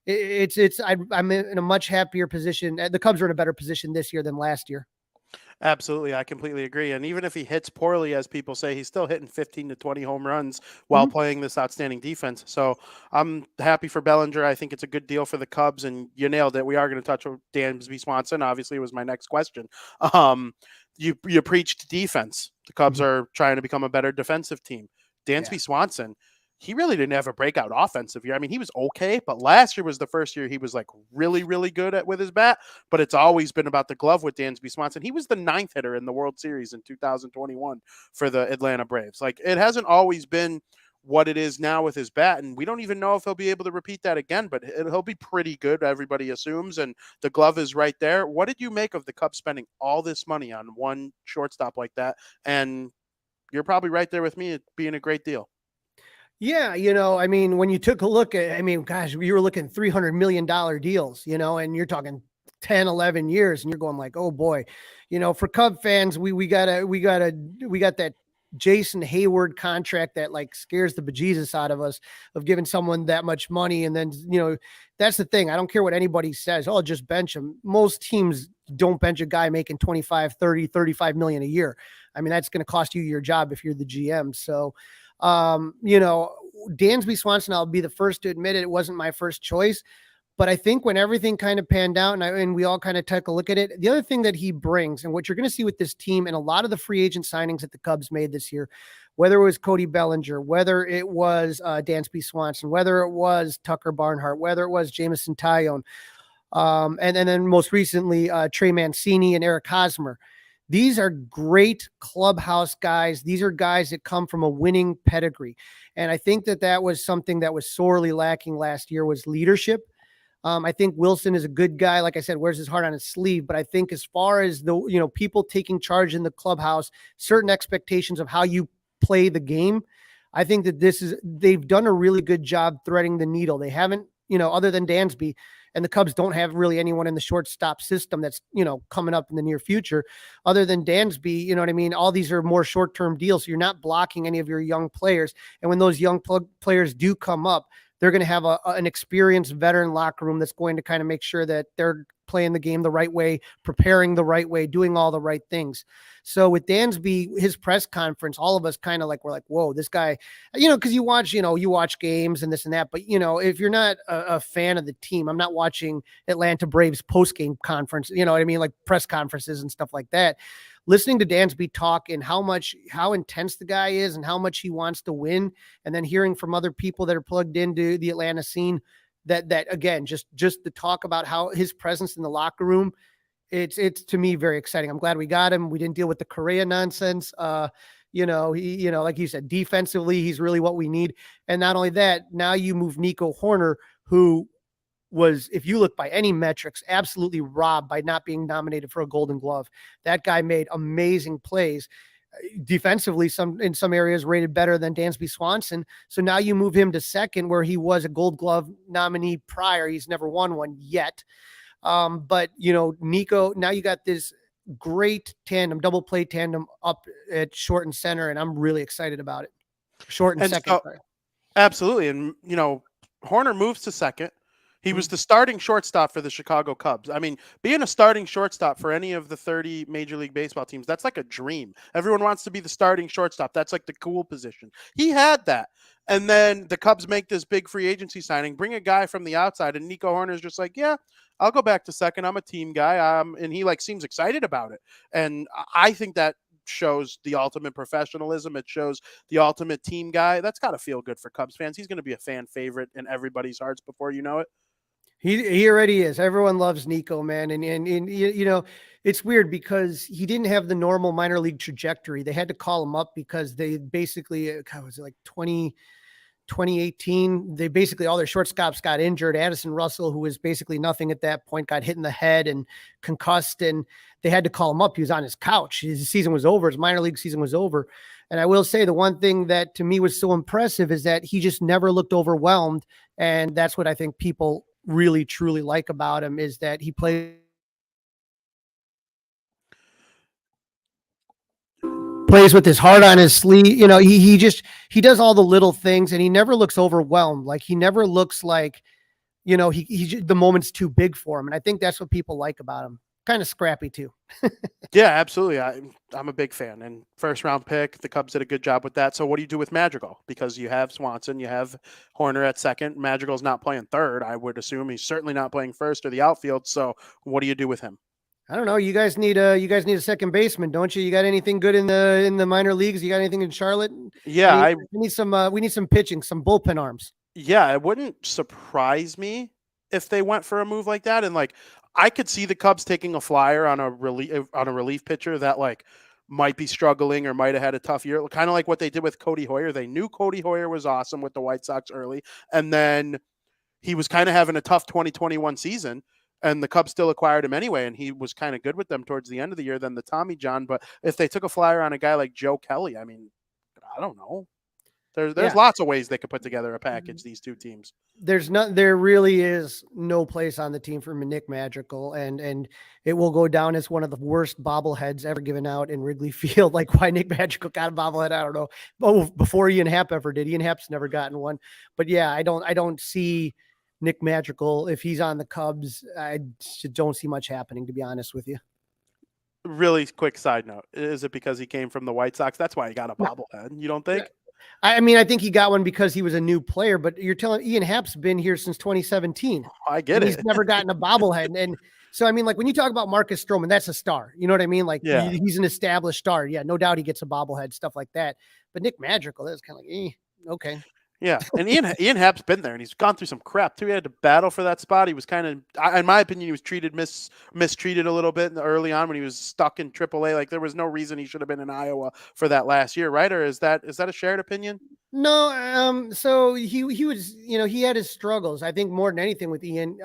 I'm in a much happier position. The Cubs are in a better position this year than last year. Absolutely. I completely agree. And even if he hits poorly, as people say, he's still hitting 15 to 20 home runs while playing this outstanding defense. So I'm happy for Bellinger. I think it's a good deal for the Cubs. And you nailed it. We are going to touch on Dansby Swanson. Obviously, it was my next question. You preached defense. The Cubs are trying to become a better defensive team. Dansby Swanson, he really didn't have a breakout offensive year. I mean, he was okay, but last year was the first year he was like really, really good with his bat. But it's always been about the glove with Dansby Swanson. He was the 9th hitter in the World Series in 2021 for the Atlanta Braves. Like, it hasn't always been what it is now with his bat, and we don't even know if he'll be able to repeat that again, but he'll be pretty good, everybody assumes, and the glove is right there. What did you make of the Cubs spending all this money on one shortstop like that? And you're probably right there with me, it being a great deal. Yeah, I mean, when you took a look at, gosh, you were looking $300 million deals, and you're talking 10, 11 years, and you're going like, oh boy, for Cub fans, we got that Jason Hayward contract that like scares the bejesus out of us of giving someone that much money. And then, that's the thing. I don't care what anybody says. Oh, just bench him. Most teams don't bench a guy making 25, 30, 35 million a year. I mean, that's going to cost you your job if you're the GM. So, Dansby Swanson, I'll be the first to admit it wasn't my first choice, but I think when everything kind of panned out and we all kind of took a look at it, the other thing that he brings and what you're going to see with this team and a lot of the free agent signings that the Cubs made this year, whether it was Cody Bellinger, whether it was Dansby Swanson, whether it was Tucker Barnhart, whether it was Jamison Tyone, and then most recently Trey Mancini and Eric Hosmer. These are great clubhouse guys. These are guys that come from a winning pedigree. And I think that was something that was sorely lacking last year was leadership. I think Wilson is a good guy. Like I said, wears his heart on his sleeve. But I think as far as the, people taking charge in the clubhouse, certain expectations of how you play the game, I think that they've done a really good job threading the needle. They haven't, other than Dansby, and the Cubs don't have really anyone in the shortstop system that's, coming up in the near future other than Dansby. You know what I mean? All these are more short-term deals. So you're not blocking any of your young players. And when those young players do come up, they're going to have an experienced veteran locker room that's going to kind of make sure that they're playing the game the right way, preparing the right way, doing all the right things. So with Dansby, his press conference, all of us kind of we're like, whoa, this guy, because you watch games and this and that. But, if you're not a fan of the team, I'm not watching Atlanta Braves post-game conference, you know what I mean? Like press conferences and stuff like that. Listening to Dansby talk and how intense the guy is and how much he wants to win. And then hearing from other people that are plugged into the Atlanta scene that again, just the talk about how his presence in the locker room, it's to me very exciting. I'm glad we got him. We didn't deal with the Correa nonsense. Like you said, defensively, he's really what we need. And not only that, now you move Nico Hoerner, who was, if you look by any metrics, absolutely robbed by not being nominated for a Golden Glove. That guy made amazing plays. Defensively, in some areas rated better than Dansby Swanson. So now you move him to second where he was a Gold Glove nominee prior. He's never won one yet. But Nico, now you got this great tandem, double play tandem up at short and center. And I'm really excited about it. Short and second. Absolutely. And, Hoerner moves to second. He was the starting shortstop for the Chicago Cubs. I mean, being a starting shortstop for any of the 30 Major League Baseball teams, that's like a dream. Everyone wants to be the starting shortstop. That's like the cool position. He had that. And then the Cubs make this big free agency signing, bring a guy from the outside, and Nico Hoerner is just like, yeah, I'll go back to second. I'm a team guy. And he seems excited about it. And I think that shows the ultimate professionalism. It shows the ultimate team guy. That's got to feel good for Cubs fans. He's going to be a fan favorite in everybody's hearts before you know it. He already is. Everyone loves Nico, man. And it's weird because he didn't have the normal minor league trajectory. They had to call him up because they basically, was it like 2018? They basically, all their shortstops got injured. Addison Russell, who was basically nothing at that point, got hit in the head and concussed, and they had to call him up. He was on his couch. His season was over. His minor league season was over. And I will say the one thing that to me was so impressive is that he just never looked overwhelmed. And that's what I think people really truly like about him is that he plays. plays with his heart on his sleeve. You know, he does all the little things, and he never looks overwhelmed. Like, he never looks like, you know, the moment's too big for him. And I think that's what people like about him. Kind of scrappy too. Yeah, absolutely. I'm a big fan. And first round pick, the Cubs did a good job with that. So what do you do with Madrigal? Because you have Swanson, you have Horner at second. Madrigal's not playing third. I would assume he's certainly not playing first or the outfield. So what do you do with him? I don't know. You guys need a second baseman, don't you? You got anything good in the minor leagues? You got anything in Charlotte? Yeah, we need some pitching, some bullpen arms. Yeah, it wouldn't surprise me if they went for a move like that. And like, I could see the Cubs taking a flyer on a relief pitcher that like might be struggling or might have had a tough year, kind of like what they did with Cody Hoyer. They knew Cody Hoyer was awesome with the White Sox early, and then he was kind of having a tough 2021 season, and the Cubs still acquired him anyway, and he was kind of good with them towards the end of the year than the Tommy John. But if they took a flyer on a guy like Joe Kelly, I mean, I don't know. There's lots of ways they could put together a package, these two teams. There really is no place on the team for Nick Madrigal, and it will go down as one of the worst bobbleheads ever given out in Wrigley Field. Like, why Nick Madrigal got a bobblehead, I don't know. Oh, before Ian Happ ever did. Ian Happ's never gotten one. But yeah, I don't see Nick Madrigal. If he's on the Cubs, I don't see much happening, to be honest with you. Really quick side note. Is it because he came from the White Sox? That's why he got a bobblehead. You don't think? Yeah. I mean, I think he got one because he was a new player, but you're telling Ian Happ's been here since 2017. I get it. He's never gotten a bobblehead. And so, I mean, like, when you talk about Marcus Stroman, that's a star. You know what I mean? Like, he's an established star. Yeah, no doubt he gets a bobblehead, stuff like that. But Nick Madrigal, that's kind of like, okay. Yeah, and Ian Happ's been there, and he's gone through some crap too. He had to battle for that spot. He was kind of, in my opinion, he was mistreated a little bit early on when he was stuck in AAA. Like, there was no reason he should have been in Iowa for that last year, right? Or is that a shared opinion? No, so he was, you know, he had his struggles. I think more than anything with Ian,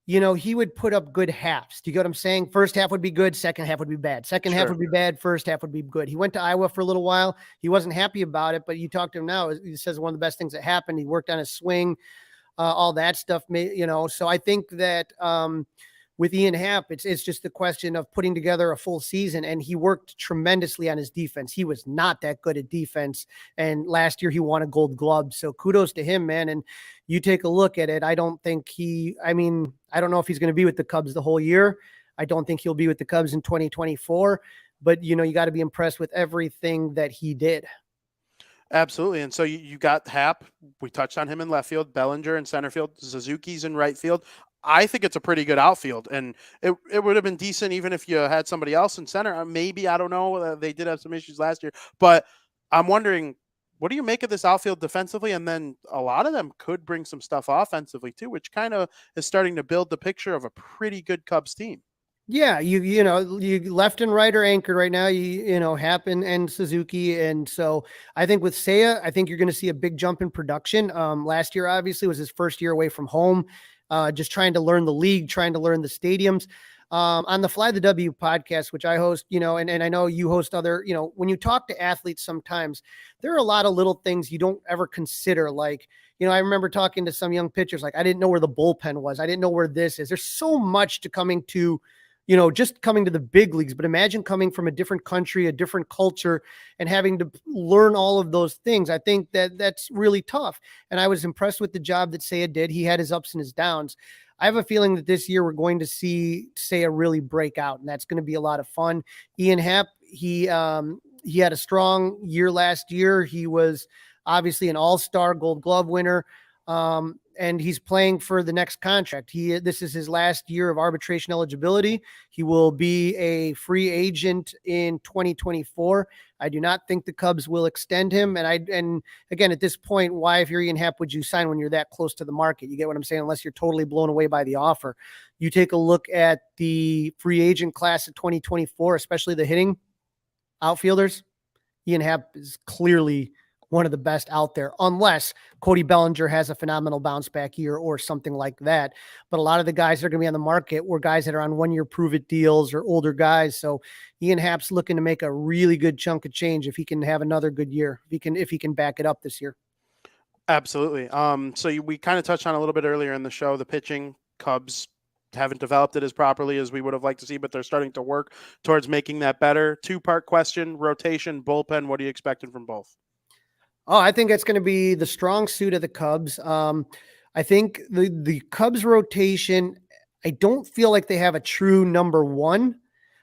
you know, he would put up good halves. Do you get what I'm saying? First half would be good. Second half would be bad. Second half would be bad. First half would be good. He went to Iowa for a little while. He wasn't happy about it, but you talk to him now, he says one of the best things that happened. He worked on his swing, all that stuff, you know. So I think that with Ian Happ, it's just the question of putting together a full season, and he worked tremendously on his defense. He was not that good at defense, and last year he won a Gold Glove. So kudos to him, man. And you take a look at it. I don't know if he's going to be with the Cubs the whole year. I don't think he'll be with the Cubs in 2024, but you know, you got to be impressed with everything that he did. Absolutely. And so you got Happ. We touched on him in left field, Bellinger in center field, Suzuki's in right field. I think it's a pretty good outfield, and it would have been decent even if you had somebody else in center. Maybe, I don't know. They did have some issues last year, but I'm wondering, what do you make of this outfield defensively? And then a lot of them could bring some stuff offensively too, which kind of is starting to build the picture of a pretty good Cubs team. Yeah, you know, you left and right are anchored right now. You know, Happ and Suzuki, and so I think with Seiya, I think you're going to see a big jump in production. Last year obviously was his first year away from home. Just trying to learn the league, trying to learn the stadiums. On the Fly the W podcast, which I host, you know, and I know you host other, you know, when you talk to athletes, sometimes there are a lot of little things you don't ever consider. Like, you know, I remember talking to some young pitchers, like, I didn't know where the bullpen was. I didn't know where this is. There's so much to coming to, you know, just coming to the big leagues, but imagine coming from a different country, a different culture, and having to learn all of those things. I think that's really tough. And I was impressed with the job that Seiya did. He had his ups and his downs. I have a feeling that this year we're going to see Seiya really break out, and that's going to be a lot of fun. Ian Happ, he had a strong year last year. He was obviously an all-star Gold Glove winner. And he's playing for the next contract. This is his last year of arbitration eligibility. He will be a free agent in 2024. I do not think the Cubs will extend him. And again, at this point, why, if you're Ian Happ, would you sign when you're that close to the market? You get what I'm saying? Unless you're totally blown away by the offer. You take a look at the free agent class of 2024, especially the hitting outfielders. Ian Happ is clearly one of the best out there, unless Cody Bellinger has a phenomenal bounce back year or something like that. But a lot of the guys that are going to be on the market were guys that are on 1 year prove it deals or older guys. So Ian Happ's looking to make a really good chunk of change if he can have another good year, if he can back it up this year. Absolutely. So we kind of touched on a little bit earlier in the show, the pitching. Cubs haven't developed it as properly as we would have liked to see, but they're starting to work towards making that better. Two-part question: rotation, bullpen. What are you expecting from both? Oh, I think it's going to be the strong suit of the Cubs. I think the Cubs rotation, I don't feel like they have a true number one,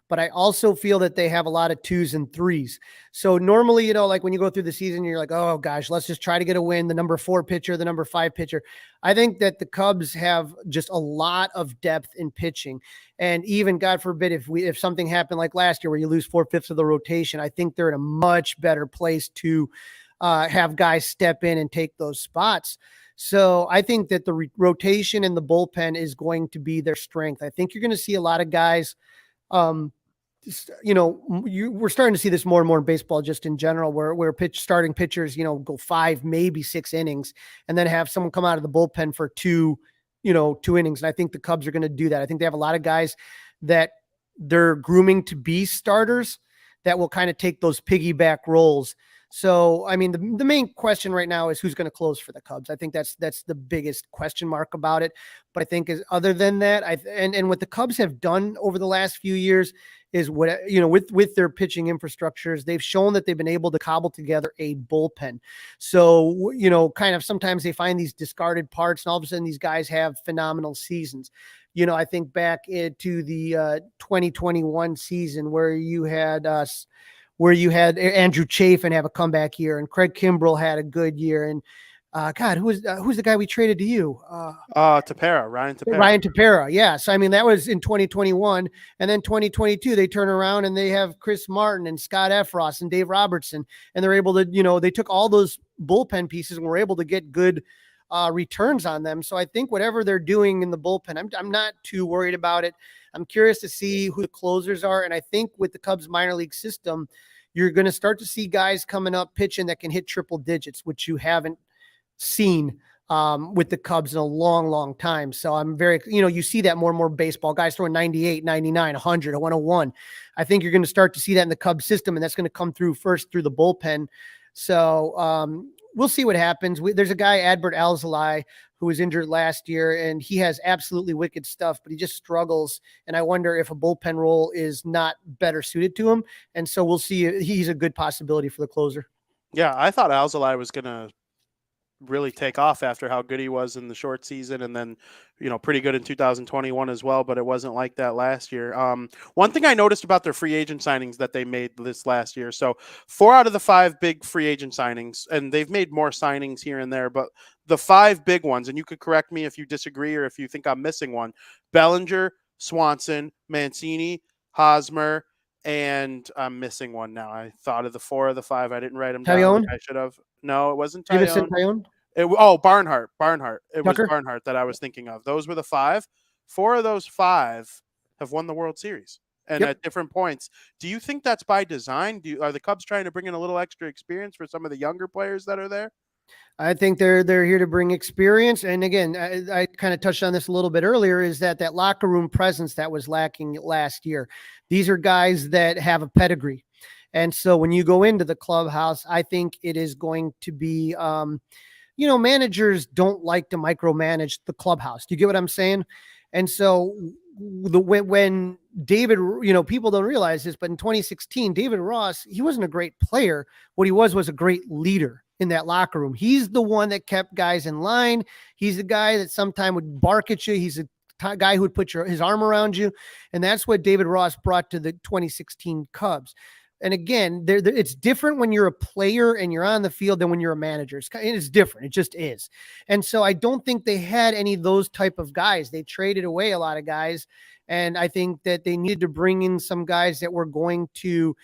but I also feel that they have a lot of 2s and 3s. So normally, like when you go through the season, you're like, oh gosh, let's just try to get a win. The number 4 pitcher, the number 5 pitcher. I think that the Cubs have just a lot of depth in pitching. And even, God forbid, if something happened like last year where you lose 4/5 of the rotation, I think they're in a much better place to have guys step in and take those spots. So I think that the rotation and the bullpen is going to be their strength. I think you're going to see a lot of guys, we're starting to see this more and more in baseball, just in general, where starting pitchers, go 5, maybe 6 innings, and then have someone come out of the bullpen for 2 innings. And I think the Cubs are going to do that. I think they have a lot of guys that they're grooming to be starters that will kind of take those piggyback roles. So, I mean, the main question right now is who's going to close for the Cubs. I think that's the biggest question mark about it. But I think other than that, and what the Cubs have done over the last few years is with their pitching infrastructures, they've shown that they've been able to cobble together a bullpen. So, kind of sometimes they find these discarded parts and all of a sudden these guys have phenomenal seasons. I think back into the 2021 season where you had Andrew Chafin have a comeback year, and Craig Kimbrell had a good year. And who's the guy we traded to you? Ryan Tepera. Yeah. So, I mean, that was in 2021. And then 2022, they turn around and they have Chris Martin and Scott Efros and Dave Robertson. And they're able to, they took all those bullpen pieces and were able to get good returns on them. So I think whatever they're doing in the bullpen, I'm not too worried about it. I'm curious to see who the closers are. And I think with the Cubs minor league system, you're going to start to see guys coming up pitching that can hit triple digits, which you haven't seen with the Cubs in a long, long time. So I'm very, you see that more and more baseball guys throwing 98, 99, 100, 101. I think you're going to start to see that in the Cubs system, and that's going to come through first through the bullpen. So we'll see what happens. There's a guy, Adbert Alzolay, who was injured last year, and he has absolutely wicked stuff, but he just struggles. And I wonder if a bullpen role is not better suited to him. And so we'll see. He's a good possibility for the closer. Yeah, I thought Alzolay was going to really take off after how good he was in the short season, and then pretty good in 2021 as well, but it wasn't like that last year. One thing I noticed about their free agent signings that they made this last year, so 4 out of the 5 big free agent signings, and they've made more signings here and there, but the 5 big ones, and you could correct me if you disagree or if you think I'm missing one: Bellinger, Swanson, Mancini, Hosmer, and I'm missing one now. I thought of the 4 of the 5. I didn't write them down. I should have. No, it wasn't Tyone. Barnhart. It was Barnhart that I was thinking of. Those were the 5. 4 of those 5 have won the World Series, and at different points. Do you think that's by design? Are the Cubs trying to bring in a little extra experience for some of the younger players that are there? I think they're here to bring experience. And again, I kind of touched on this a little bit earlier, is that locker room presence that was lacking last year. These are guys that have a pedigree. And so when you go into the clubhouse, I think it is going to be, managers don't like to micromanage the clubhouse. Do you get what I'm saying? And so when David, people don't realize this, but in 2016, David Ross, he wasn't a great player. What he was a great leader in that locker room. He's the one that kept guys in line. He's the guy that sometimes would bark at you. He's a guy who would put his arm around you. And that's what David Ross brought to the 2016 Cubs. And again, it's different when you're a player and you're on the field than when you're a manager. It's different. It just is. And so I don't think they had any of those type of guys. They traded away a lot of guys. And I think that they needed to bring in some guys that were going to,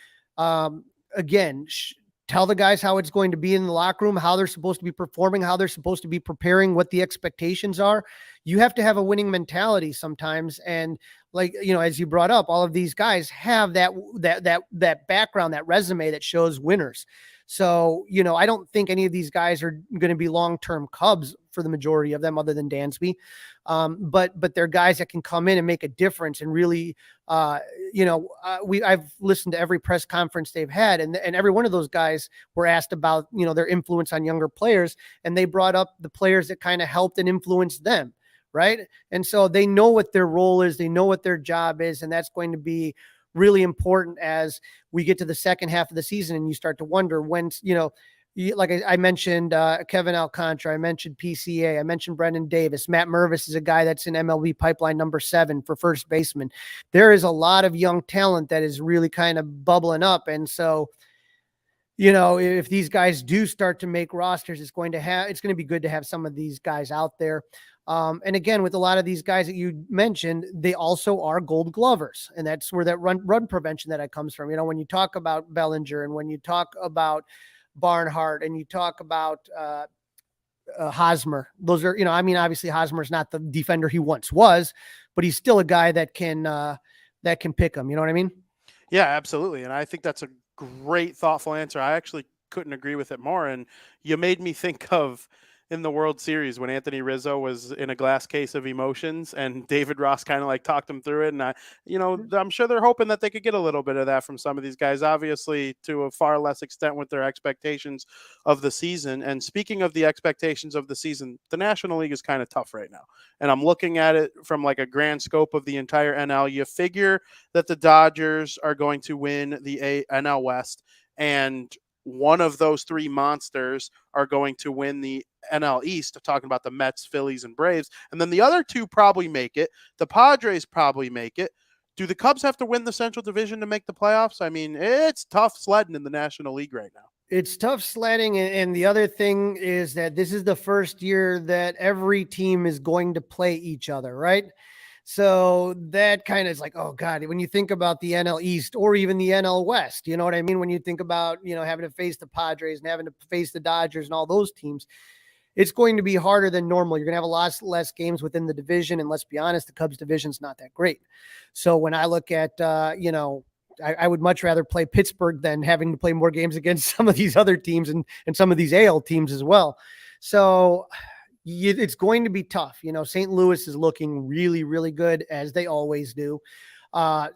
tell the guys how it's going to be in the locker room, how they're supposed to be performing, how they're supposed to be preparing, what the expectations are. You have to have a winning mentality sometimes. And as you brought up, all of these guys have that background, that resume that shows winners. So, I don't think any of these guys are going to be long-term Cubs for the majority of them, other than Dansby. But they're guys that can come in and make a difference and really, I've listened to every press conference they've had, and every one of those guys were asked about, their influence on younger players, and they brought up the players that kind of helped and influenced them. right? And so they know what their role is, they know what their job is, and that's going to be really important as we get to the second half of the season and you start to wonder when, like I mentioned, Kevin Alcantara, I mentioned PCA, I mentioned Brendan Davis. Matt Mervis is a guy that's in MLB pipeline number 7 for first baseman. There is a lot of young talent that is really kind of bubbling up. And so, if these guys do start to make rosters, it's going to be good to have some of these guys out there. And again, with a lot of these guys that you mentioned, they also are Gold Glovers, and that's where that run prevention that comes from. When you talk about Bellinger and when you talk about Barnhart and you talk about Hosmer, those are, obviously Hosmer's not the defender he once was, but he's still a guy that can pick them. You know what I mean? Yeah, absolutely. And I think that's a great, thoughtful answer. I actually couldn't agree with it more. And you made me think of in the World Series when Anthony Rizzo was in a glass case of emotions and David Ross kind of like talked him through it. And I'm sure they're hoping that they could get a little bit of that from some of these guys, obviously to a far less extent with their expectations of the season. And speaking of the expectations of the season, the National League is kind of tough right now. And I'm looking at it from like a grand scope of the entire NL. You figure that the Dodgers are going to win the NL West, and one of those 3 monsters are going to win the NL East, talking about the Mets, Phillies, and Braves. And then the other 2 probably make it. The Padres probably make it. Do the Cubs have to win the Central Division to make the playoffs? I mean, it's tough sledding in the National League right now. It's tough sledding. And the other thing is that this is the first year that every team is going to play each other, right? So that kind of is like, oh God, when you think about the NL East or even the NL West, you know what I mean? When you think about, having to face the Padres and having to face the Dodgers and all those teams, it's going to be harder than normal. You're going to have a lot less games within the division. And let's be honest, the Cubs division's not that great. So when I look at, I would much rather play Pittsburgh than having to play more games against some of these other teams and some of these AL teams as well. So it's going to be tough. St. Louis is looking really, really good, as they always do.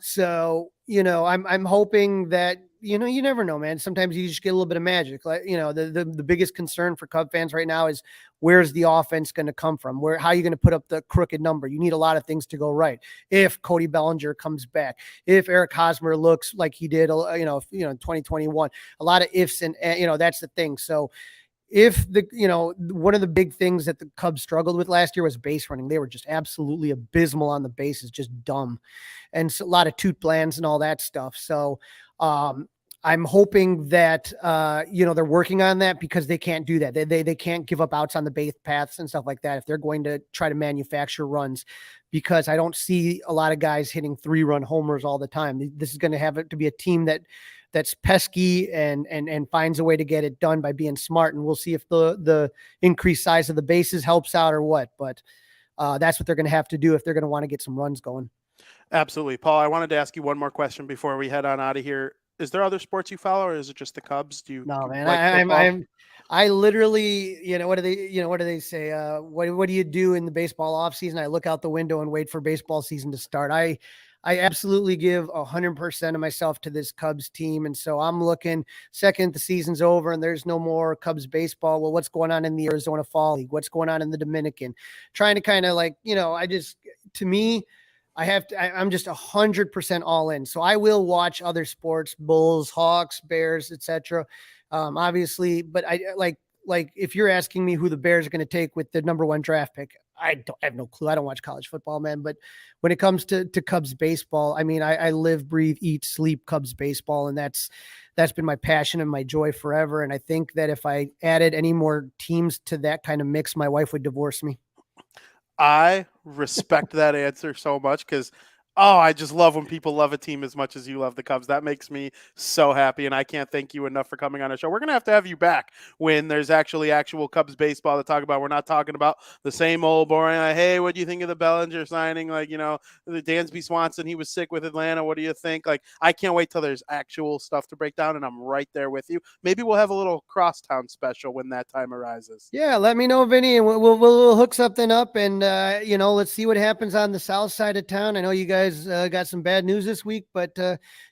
So, I'm hoping that, you never know, man. Sometimes you just get a little bit of magic. Like, the biggest concern for Cub fans right now is where's the offense going to come from? How are you going to put up the crooked number? You need a lot of things to go right. If Cody Bellinger comes back, if Eric Hosmer looks like he did, in 2021, a lot of ifs and, that's the thing. So, if one of the big things that the Cubs struggled with last year was base running. They were just absolutely abysmal on the bases, just dumb. And so a lot of toot blands and all that stuff. So I'm hoping that, they're working on that because they can't do that. They can't give up outs on the base paths and stuff like that if they're going to try to manufacture runs, because I don't see a lot of guys hitting 3-run homers all the time. This is going to have it to be a team that's pesky and finds a way to get it done by being smart. And we'll see if the increased size of the bases helps out or what, but that's what they're going to have to do if they're going to want to get some runs going. Absolutely. Paul, I wanted to ask you one more question before we head on out of here. Is there other sports you follow, or is it just the Cubs? No, man, I literally, what do they say? What do you do in the baseball offseason? I look out the window and wait for baseball season to start. I absolutely give 100% of myself to this Cubs team. And so I'm looking second, the season's over and there's no more Cubs baseball. Well, what's going on in the Arizona Fall League? What's going on in the Dominican? Trying to kind of I'm just 100% all in. So I will watch other sports, Bulls, Hawks, Bears, etc. Obviously, but I if you're asking me who the Bears are going to take with the number 1 draft pick, I have no clue. I don't watch college football, man. But when it comes to Cubs baseball, I mean, I live, breathe, eat, sleep Cubs baseball. And that's been my passion and my joy forever. And I think that if I added any more teams to that kind of mix, my wife would divorce me. I respect that answer so much because I just love when people love a team as much as you love the Cubs. That makes me so happy, and I can't thank you enough for coming on our show. We're going to have you back when there's actual Cubs baseball to talk about. We're not talking about the same old boring, hey, what do you think of the Bellinger signing? The Dansby Swanson, he was sick with Atlanta. What do you think? I can't wait till there's actual stuff to break down, and I'm right there with you. Maybe we'll have a little crosstown special when that time arises. Yeah, let me know, Vinny, and we'll hook something up, and let's see what happens on the south side of town. I know you guys got some bad news this week, but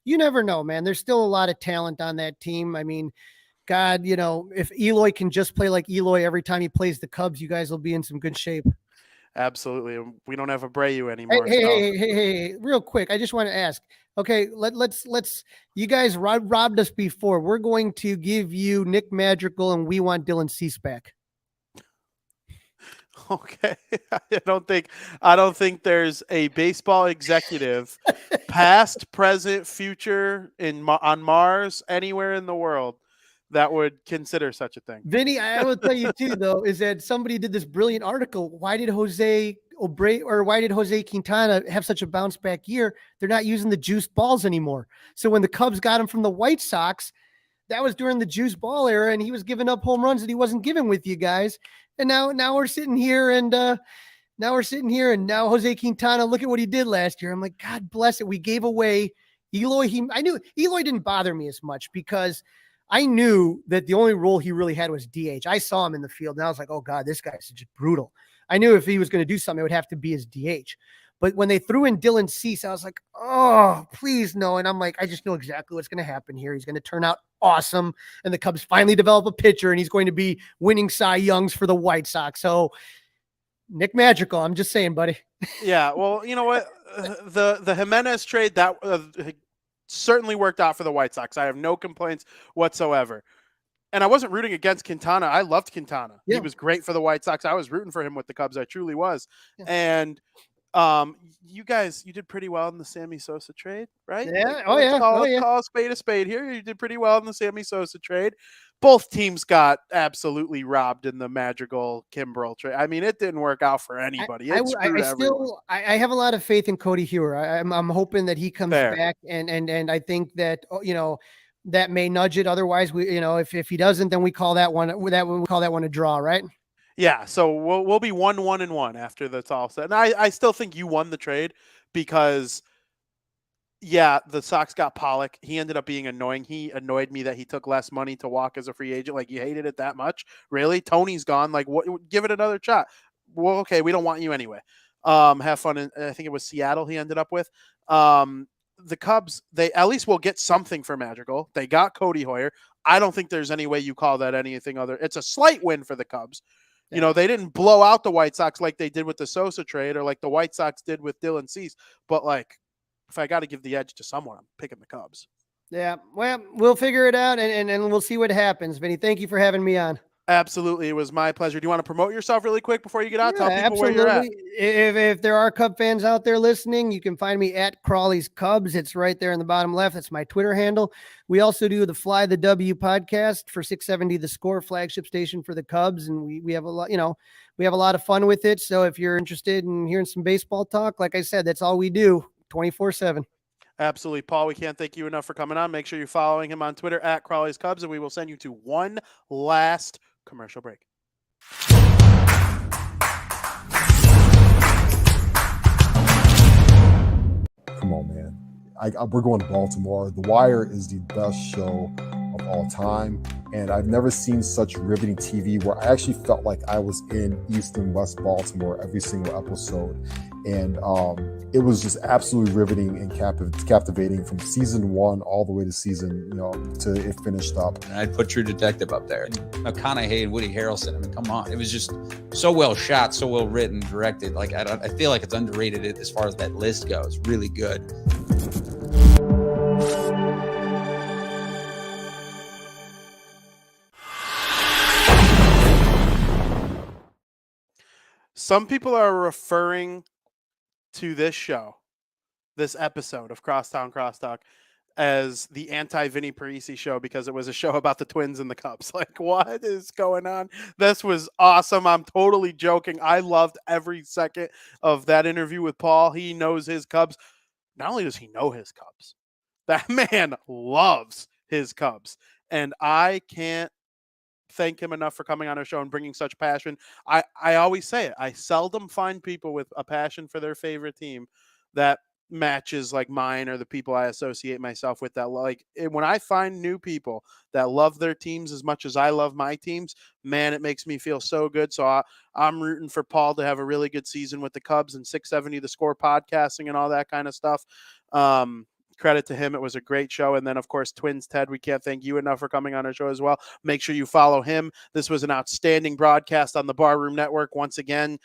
you never know, man. There's still a lot of talent on that team. I mean, God, if Eloy can just play like Eloy every time he plays the Cubs, you guys will be in some good shape. Absolutely. We don't have Abreu Hey, anymore. hey, so. hey, real quick. I just want to ask. Okay, let's. You guys robbed us before. We're going to give you Nick Madrigal, and we want Dylan Cease back. Okay. I don't think there's a baseball executive, past, present, future on Mars, anywhere in the world that would consider such a thing. Vinny, I will tell you too, though, is that somebody did this brilliant article. Why did Jose Quintana have such a bounce back year? They're not using the juice balls anymore. So when the Cubs got him from the White Sox, that was during the juice ball era, and he was giving up home runs that he wasn't giving with you guys. And now we're sitting here, and now Jose Quintana, look at what he did last year. I'm like, God bless it. We gave away Eloy. I knew Eloy didn't bother me as much because I knew that the only role he really had was DH. I saw him in the field, and I was like, oh, God, this guy's just brutal. I knew if he was going to do something, it would have to be his DH. But when they threw in Dylan Cease, I was like, oh, please no. And I'm like, I just know exactly what's going to happen here. He's going to turn out awesome. And the Cubs finally develop a pitcher, and he's going to be winning Cy Youngs for the White Sox. So Nick Madrigal, I'm just saying, buddy. Yeah, well, you know what? The Jimenez trade, that certainly worked out for the White Sox. I have no complaints whatsoever. And I wasn't rooting against Quintana. I loved Quintana. Yeah. He was great for the White Sox. I was rooting for him with the Cubs. I truly was. Yeah. And you did pretty well in the Sammy Sosa trade, right? Yeah. Call a spade here. You did pretty well in the Sammy Sosa trade. Both teams got absolutely robbed in the Madrigal Kimbrel trade. I mean, it didn't work out for anybody. I have a lot of faith in Cody Hewer. I'm hoping that he comes back, and I think that that may nudge it. Otherwise, if he doesn't, then we call that one a draw, right? Yeah, so we'll be 1-1-1 after that's all said. And I still think you won the trade because, yeah, the Sox got Pollock. He ended up being annoying. He annoyed me that he took less money to walk as a free agent. Like, you hated it that much? Really? Tony's gone. Like, what? Give it another shot. Well, okay, we don't want you anyway. Have fun. I think it was Seattle he ended up with. The Cubs, they at least will get something for Madrigal. They got Cody Hoyer. I don't think there's any way you call that anything other. It's a slight win for the Cubs. Yeah. They didn't blow out the White Sox like they did with the Sosa trade or like the White Sox did with Dylan Cease. But, like, if I got to give the edge to someone, I'm picking the Cubs. Yeah, well, we'll figure it out, and we'll see what happens. Vinny, thank you for having me on. Absolutely. It was my pleasure. Do you want to promote yourself really quick before you get out? Tell people where you're at. If there are Cub fans out there listening, you can find me at Crawley's Cubs. It's right there in the bottom left. That's my Twitter handle. We also do the Fly the W podcast for 670 The Score, flagship station for the Cubs. And we have a lot, we have a lot of fun with it. So if you're interested in hearing some baseball talk, like I said, that's all we do 24/7. Absolutely. Paul, we can't thank you enough for coming on. Make sure you're following him on Twitter at Crawley's Cubs, and we will send you to one last commercial break. Come on, man. We're going to Baltimore. The Wire is the best show of all time, and I've never seen such riveting TV where I actually felt like I was in East and West Baltimore every single episode. And it was just absolutely riveting and captivating from season 1 all the way to season, to it finished up. And I'd put True Detective up there. McConaughey and Woody Harrelson. I mean, come on. It was just so well shot, so well written, directed. Like, I feel like it's underrated as far as that list goes. Really good. Some people are referring to this show, this episode of Crosstown Crosstalk, as the anti-Vinny Parisi show because it was a show about the Twins and the Cubs. Like, what is going on? This was awesome. I'm totally joking. I loved every second of that interview with Paul. He knows his Cubs. Not only does he know his Cubs, that man loves his Cubs. And I can't thank him enough for coming on our show and bringing such passion. I always say it. I seldom find people with a passion for their favorite team that matches like mine or the people I associate myself with. That, like, when I find new people that love their teams as much as I love my teams, man, it makes me feel so good. So I'm rooting for Paul to have a really good season with the Cubs and 670 The Score podcasting and all that kind of stuff. credit to him. It was a great show. And then, of course, Twins Ted, we can't thank you enough for coming on our show as well. Make sure you follow him. This was an outstanding broadcast on the Barroom Network. Once again,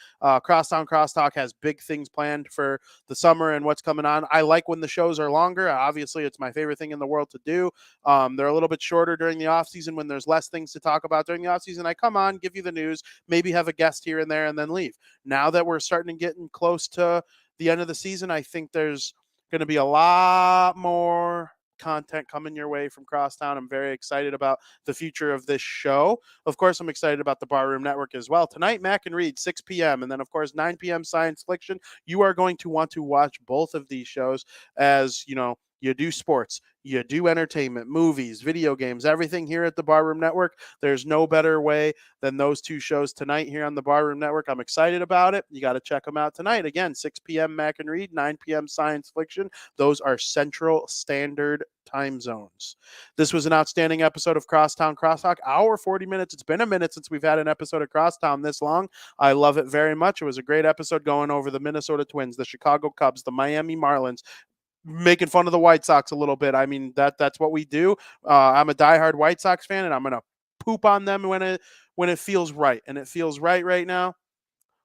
Crosstown Crosstalk has big things planned for the summer and what's coming on. I like when the shows are longer. Obviously, it's my favorite thing in the world to do. They're a little bit shorter during the off season when there's less things to talk about during the off season. I come on, give you the news, maybe have a guest here and there, and then leave. Now that we're starting to get close to the end of the season, I think there's going to be a lot more content coming your way from Crosstown. I'm very excited about the future of this show. Of course, I'm excited about the Barroom Network as well. Tonight, Mac and Reed, 6 p.m. And then, of course, 9 p.m. Science Fiction. You are going to want to watch both of these shows as, you know, you do sports, you do entertainment, movies, video games, everything here at the Barroom Network. There's no better way than those two shows tonight here on the Barroom Network. I'm excited about it. You got to check them out tonight. Again, 6 p.m. Mac and Reed, 9 p.m. Science Fiction. Those are Central Standard Time zones. This was an outstanding episode of Crosstown Crosstalk. Hour 40 minutes. It's been a minute since we've had an episode of Crosstown this long. I love it very much. It was a great episode going over the Minnesota Twins, the Chicago Cubs, the Miami Marlins, making fun of the White Sox a little bit. I mean, that's what we do. I'm a diehard White Sox fan, and I'm gonna poop on them when it feels right, and it feels right now.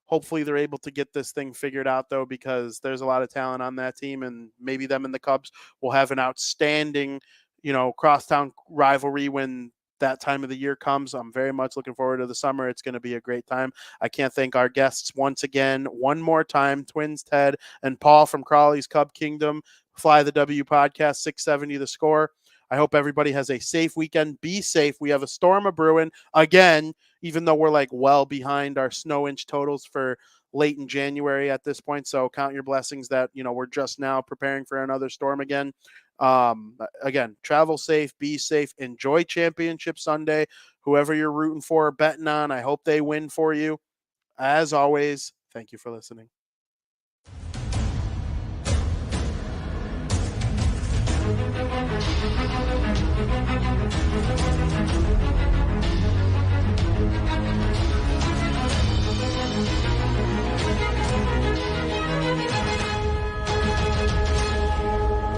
Hopefully, they're able to get this thing figured out, though, because there's a lot of talent on that team, and maybe them and the Cubs will have an outstanding, you know, crosstown rivalry when that time of the year comes. I'm very much looking forward to the summer. It's going to be a great time. I can't thank our guests once again, one more time, Twins Ted and Paul from Crawley's Cub Kingdom. Fly the W podcast, 670 The Score. I hope everybody has a safe weekend. Be safe. We have a storm a brewing again, even though we're like well behind our snow inch totals for late in January at this point. So count your blessings that, you know, we're just now preparing for another storm again. Again, travel safe, be safe, enjoy Championship Sunday. Whoever you're rooting for, betting on, I hope they win for you. As always, thank you for listening. Thank you.